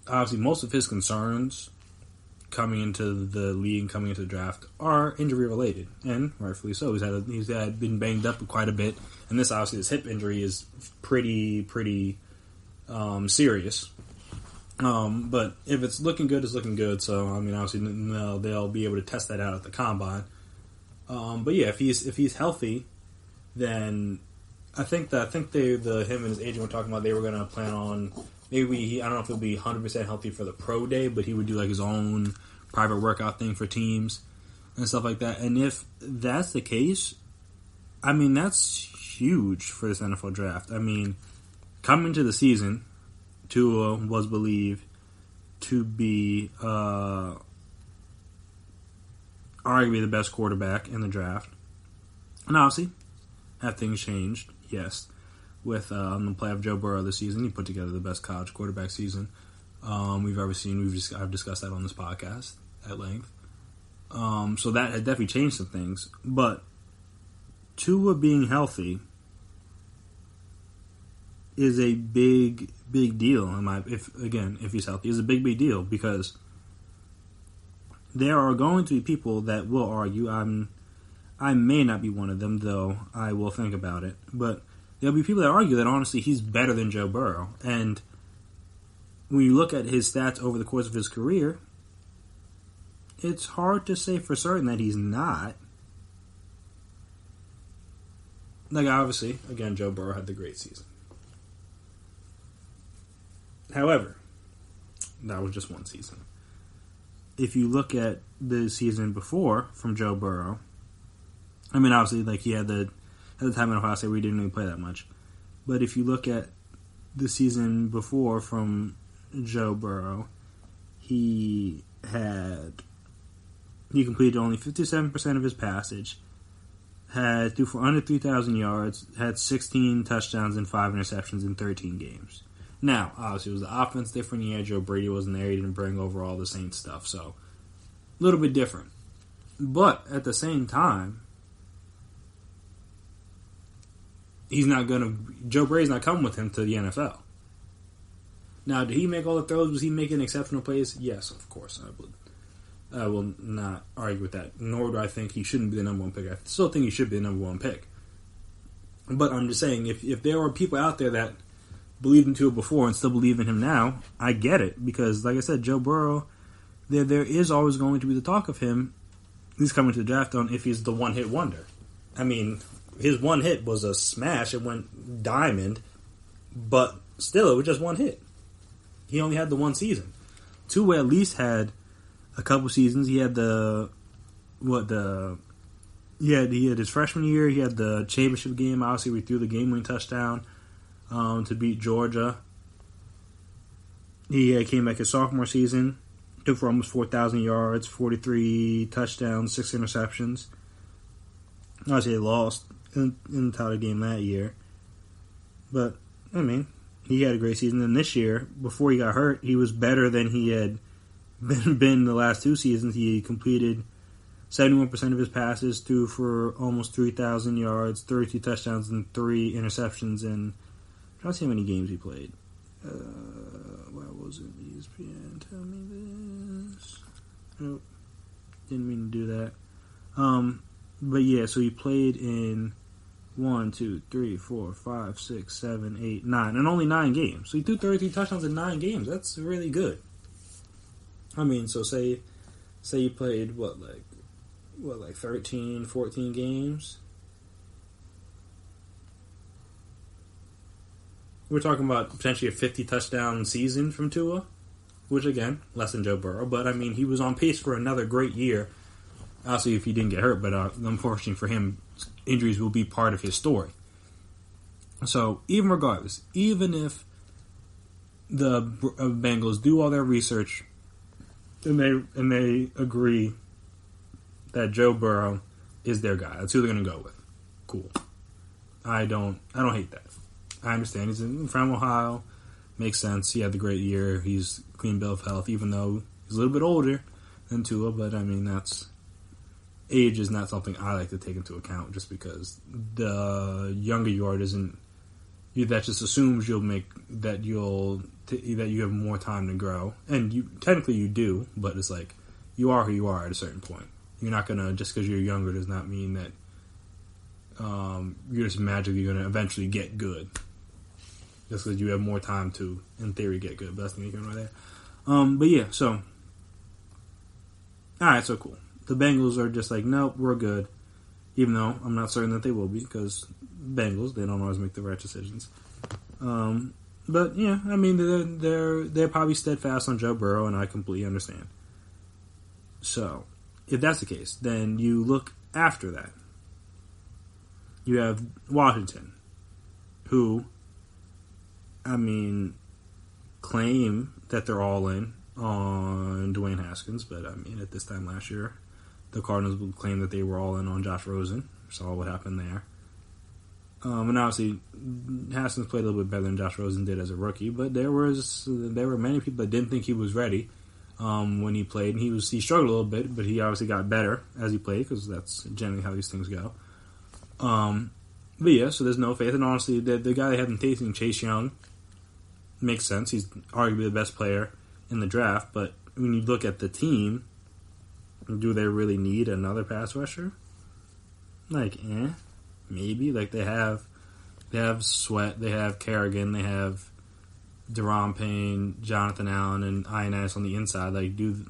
Obviously, most of his concerns coming into the league and coming into the draft are injury related, and rightfully so. He's been banged up quite a bit, and this hip injury is pretty serious. But if it's looking good, it's looking good. So I mean, obviously they'll be able to test that out at the Combine. But yeah, if he's healthy, then I think him and his agent were talking about they were going to plan on I don't know if he'll be 100% healthy for the pro day, but he would do like his own private workout thing for teams and stuff like that. And if that's the case, I mean, that's huge for this NFL draft. I mean, coming into the season, Tua was believed to be arguably the best quarterback in the draft. And obviously, have things changed? Yes. With the play of Joe Burrow this season, he put together the best college quarterback season we've ever seen. I've discussed that on this podcast at length. So that had definitely changed some things. But Tua being healthy is a big deal. If he's healthy, is a big deal, because there are going to be people that will argue. I may not be one of them, though I will think about it. But there'll be people that argue that, honestly, he's better than Joe Burrow. And when you look at his stats over the course of his career, it's hard to say for certain that he's not. Like, obviously, again, Joe Burrow had the great season. However, that was just one season. If you look at the season before from Joe Burrow, I mean, obviously, like, he had at the time in Ohio State where he didn't really play that much. But if you look at the season before from Joe Burrow, he completed only 57% of his passage, threw for under 3,000 yards, had 16 touchdowns and 5 interceptions in 13 games. Now, obviously, it was the offense different. Yeah, Joe Brady wasn't there. He didn't bring over all the Saints stuff. So, a little bit different. But at the same time, Joe Brady's not coming with him to the NFL. Now, did he make all the throws? Was he making exceptional plays? Yes, of course. I will not argue with that. Nor do I think he shouldn't be the number one pick. I still think he should be the number one pick. But I'm just saying, if there are people out there that believed in Tua before and still believe in him now, I get it. Because, like I said, Joe Burrow, there is always going to be the talk of him. He's coming to the draft on if he's the one-hit wonder. I mean, his one hit was a smash. It went diamond. But still, it was just one hit. He only had the one season. Tua at least had a couple seasons. He had he had his freshman year. He had the championship game. Obviously, we threw the game-winning touchdown to beat Georgia. He came back his sophomore season, took for almost 4,000 yards, 43 touchdowns, 6 interceptions. Obviously, they lost in the title game that year. But, I mean, he had a great season. And this year, before he got hurt, he was better than he had been the last 2 seasons. He completed 71% of his passes, threw for almost 3,000 yards, 32 touchdowns, and 3 interceptions. And I'm trying to see how many games he played. Why wasn't ESPN telling me this? Nope. Didn't mean to do that. But yeah, so he played in 1, 2, 3, 4, 5, 6, 7, 8, 9, and only 9 games. So he threw 33 touchdowns in 9 games. That's really good. I mean, so say you played like 13, 14 games. We're talking about potentially a 50 touchdown season from Tua, which again, less than Joe Burrow, but I mean, he was on pace for another great year. Obviously, if he didn't get hurt, but unfortunately for him, injuries will be part of his story. So, even regardless, even if the Bengals do all their research and they agree that Joe Burrow is their guy, that's who they're going to go with. Cool. I don't hate that. I understand he's from Ohio. Makes sense. He had the great year. He's clean bill of health, even though he's a little bit older than Tua. But I mean, age is not something I like to take into account, just because the younger you are isn't. That just assumes you have more time to grow, and technically you do. But it's like you are who you are at a certain point. You're not gonna, just because you're younger does not mean that you're just magically gonna eventually get good. Just because you have more time to, in theory, get good. But that's the thing right there. But yeah, so alright, so cool. The Bengals are just like, nope, we're good. Even though I'm not certain that they will be, because Bengals, they don't always make the right decisions. But yeah, I mean, they're probably steadfast on Joe Burrow, and I completely understand. So, if that's the case, then you look after that. You have Washington, who, I mean, claim that they're all in on Dwayne Haskins, but I mean, at this time last year, the Cardinals would claim that they were all in on Josh Rosen. Saw what happened there. And obviously, Haskins played a little bit better than Josh Rosen did as a rookie, but there were many people that didn't think he was ready when he played, and he struggled a little bit, but he obviously got better as he played, because that's generally how these things go. But yeah, so there's no faith, and honestly, the guy they had in tasting, Chase Young, makes sense. He's arguably the best player in the draft, but when you look at the team, do they really need another pass rusher? Like, maybe. Like, they have Sweat, they have Kerrigan, they have Deron Payne, Jonathan Allen, and INS on the inside. Like, you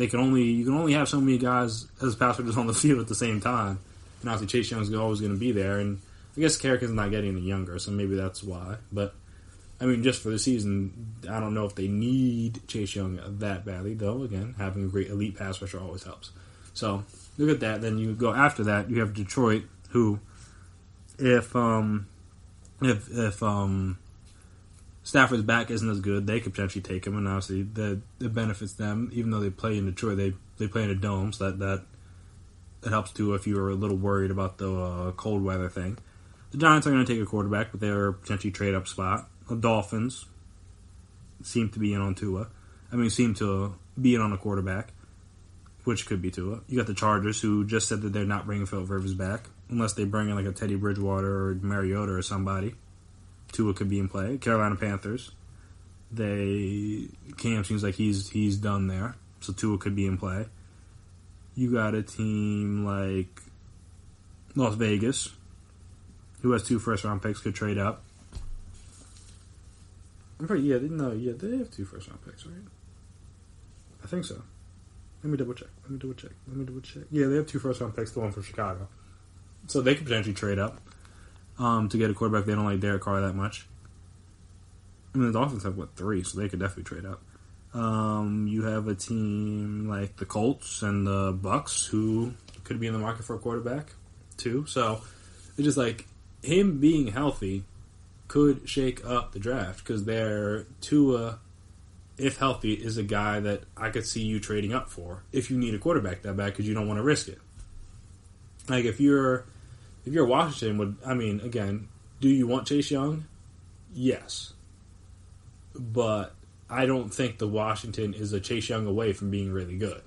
can only have so many guys as pass rushers on the field at the same time. And obviously Chase Young's always going to be there, and I guess Kerrigan's not getting any younger, so maybe that's why. But I mean, just for the season, I don't know if they need Chase Young that badly, though. Again, having a great elite pass rusher always helps. So, look at that. Then you go after that, you have Detroit, who, if Stafford's back isn't as good, they could potentially take him, and obviously it benefits them. Even though they play in Detroit, they play in a dome, so that helps too if you were a little worried about the cold weather thing. The Giants are going to take a quarterback, but they're potentially trade-up spot. The Dolphins seem to be in on Tua. Seem to be in on a quarterback, which could be Tua. You got the Chargers, who just said that they're not bringing Philip Rivers back, unless they bring in like a Teddy Bridgewater or Mariota or somebody. Tua could be in play. Carolina Panthers, Cam seems like he's done there, so Tua could be in play. You got a team like Las Vegas, who has 2 first-round picks, could trade up. They have 2 first-round picks, right? I think so. Let me double check. Yeah, they have 2 first-round picks, the one from Chicago. So they could potentially trade up to get a quarterback. They don't like Derek Carr that much. The Dolphins have, 3, so they could definitely trade up. You have a team like the Colts and the Bucks, who could be in the market for a quarterback, too. So it's just like, him being healthy could shake up the draft, because Tua, if healthy, is a guy that I could see you trading up for if you need a quarterback that bad, because you don't want to risk it. Like, if you're Washington, again, do you want Chase Young? Yes. But I don't think the Washington is a Chase Young away from being really good.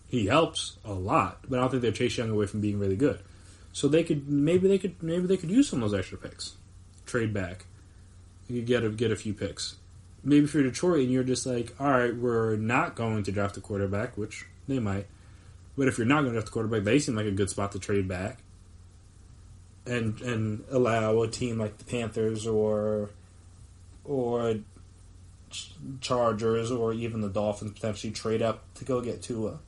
He helps a lot, but I don't think they're Chase Young away from being really good. So maybe they could use some of those extra picks. Trade back. You could get a few picks. Maybe if you're Detroit and you're just like, all right, we're not going to draft a quarterback, which they might. But if you're not going to draft a quarterback, they seem like a good spot to trade back and allow a team like the Panthers or Chargers or even the Dolphins potentially trade up to go get Tua.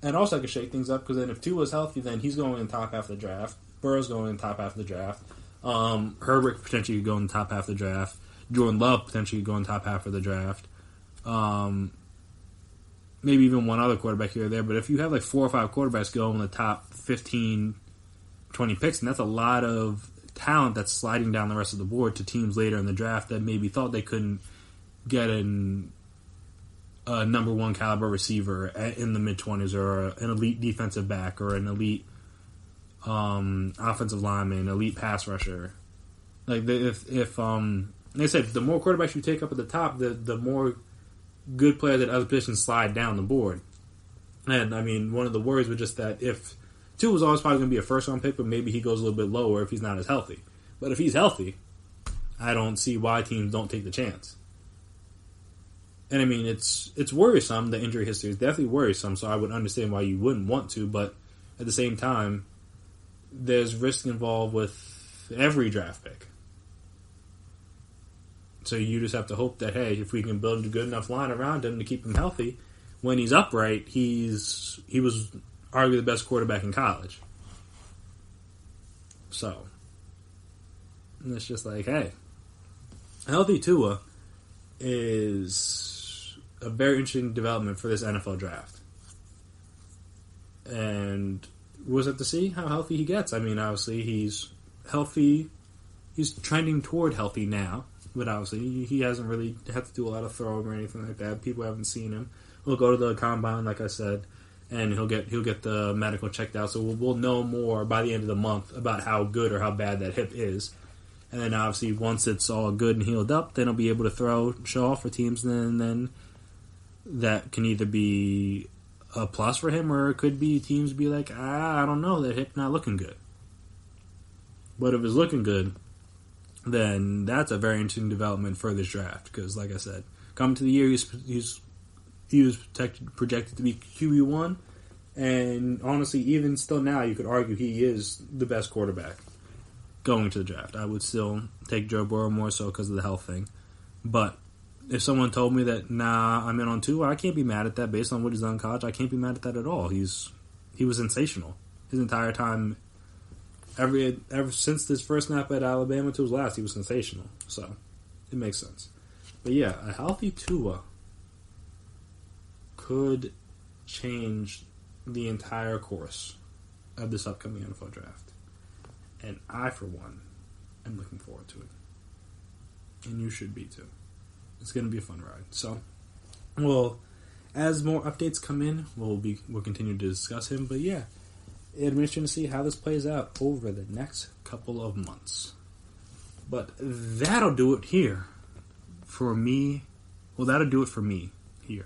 And also I could shake things up, because then if Tua's healthy, then he's going in the top half of the draft. Burrow's going in the top half of the draft. Herbert potentially could go in the top half of the draft. Jordan Love potentially could go in the top half of the draft. Maybe even one other quarterback here or there. But if you have 4 or 5 quarterbacks go in the top 15, 20 picks, and that's a lot of talent that's sliding down the rest of the board to teams later in the draft that maybe thought they couldn't get a number one caliber receiver in the mid-20s, or an elite defensive back, or an elite offensive lineman, elite pass rusher. Like, if like I said, the more quarterbacks you take up at the top, the more good players at other positions slide down the board. And, I mean, one of the worries was just that if Tua was always probably going to be a first-round pick, but maybe he goes a little bit lower if he's not as healthy. But if he's healthy, I don't see why teams don't take the chance. And, I mean, it's worrisome. The injury history is definitely worrisome, so I would understand why you wouldn't want to. But at the same time, there's risk involved with every draft pick. So you just have to hope that, hey, if we can build a good enough line around him to keep him healthy, when he's upright, he was arguably the best quarterback in college. So, and it's just like, hey, healthy Tua is a very interesting development for this NFL draft. And we'll have to see how healthy he gets. I mean, obviously, he's healthy. He's trending toward healthy now. But obviously, he hasn't really had to do a lot of throwing or anything like that. People haven't seen him. He'll go to the combine, like I said, and he'll get the medical checked out. So we'll know more by the end of the month about how good or how bad that hip is. And then obviously, once it's all good and healed up, then he'll be able to show off for teams. And then that can either be a plus for him, or it could be teams be like, I don't know, that hip not looking good. But if it's looking good, then that's a very interesting development for this draft. Because, like I said, coming to the year, he was projected to be QB1, and honestly, even still now, you could argue he is the best quarterback going to the draft. I would still take Joe Burrow more so because of the health thing. But if someone told me that, nah, I'm in on Tua, I can't be mad at that based on what he's done in college. I can't be mad at that at all. He was sensational his entire time. Ever since his first snap at Alabama to his last, he was sensational. So, it makes sense. But yeah, a healthy Tua could change the entire course of this upcoming NFL draft. And I, for one, am looking forward to it. And you should be too. It's going to be a fun ride. So, well, as more updates come in, we'll continue to discuss him. But yeah, it'll be interesting to see how this plays out over the next couple of months. But that'll do it here for me. Well, that'll do it for me here.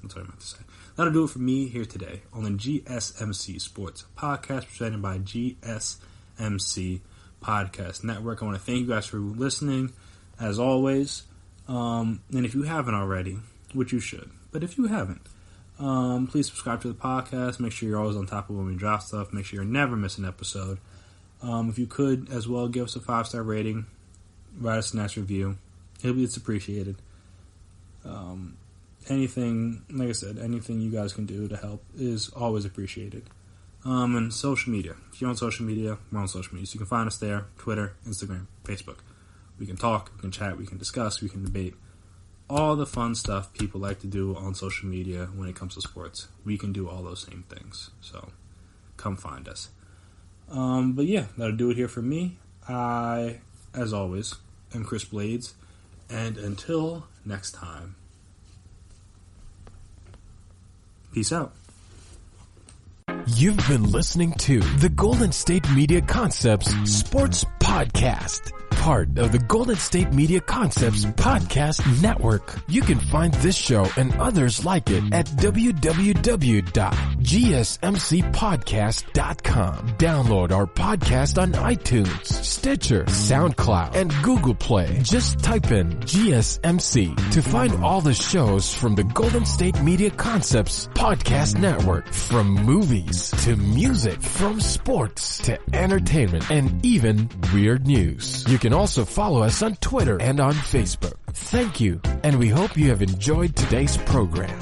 That's what I meant to say. That'll do it for me here today on the GSMC Sports Podcast presented by GSMC Podcast Network. I want to thank you guys for listening, as always. And if you haven't already, which you should, but if you haven't, please subscribe to the podcast. Make sure you're always on top of when we drop stuff. Make sure you never miss an episode. If you could, as well, give us a 5-star rating. Write us a nice review. It's appreciated. Anything, like I said, anything you guys can do to help is always appreciated. And social media. If you're on social media, we're on social media. So you can find us there, Twitter, Instagram, Facebook. We can talk, we can chat, we can discuss, we can debate. All the fun stuff people like to do on social media when it comes to sports. We can do all those same things. So, come find us. But yeah, that'll do it here for me. I, as always, am Chris Blades. And until next time, peace out. You've been listening to the Golden State Media Concepts Sports Podcast, part of the Golden State Media Concepts Podcast Network. You can find this show and others like it at www.gsmcpodcast.com. Download our podcast on iTunes, Stitcher, SoundCloud, and Google Play. Just type in GSMC to find all the shows from the Golden State Media Concepts Podcast Network. From movies to music, from sports to entertainment, and even weird news. You can also follow us on Twitter and on Facebook. Thank you, and we hope you have enjoyed today's program.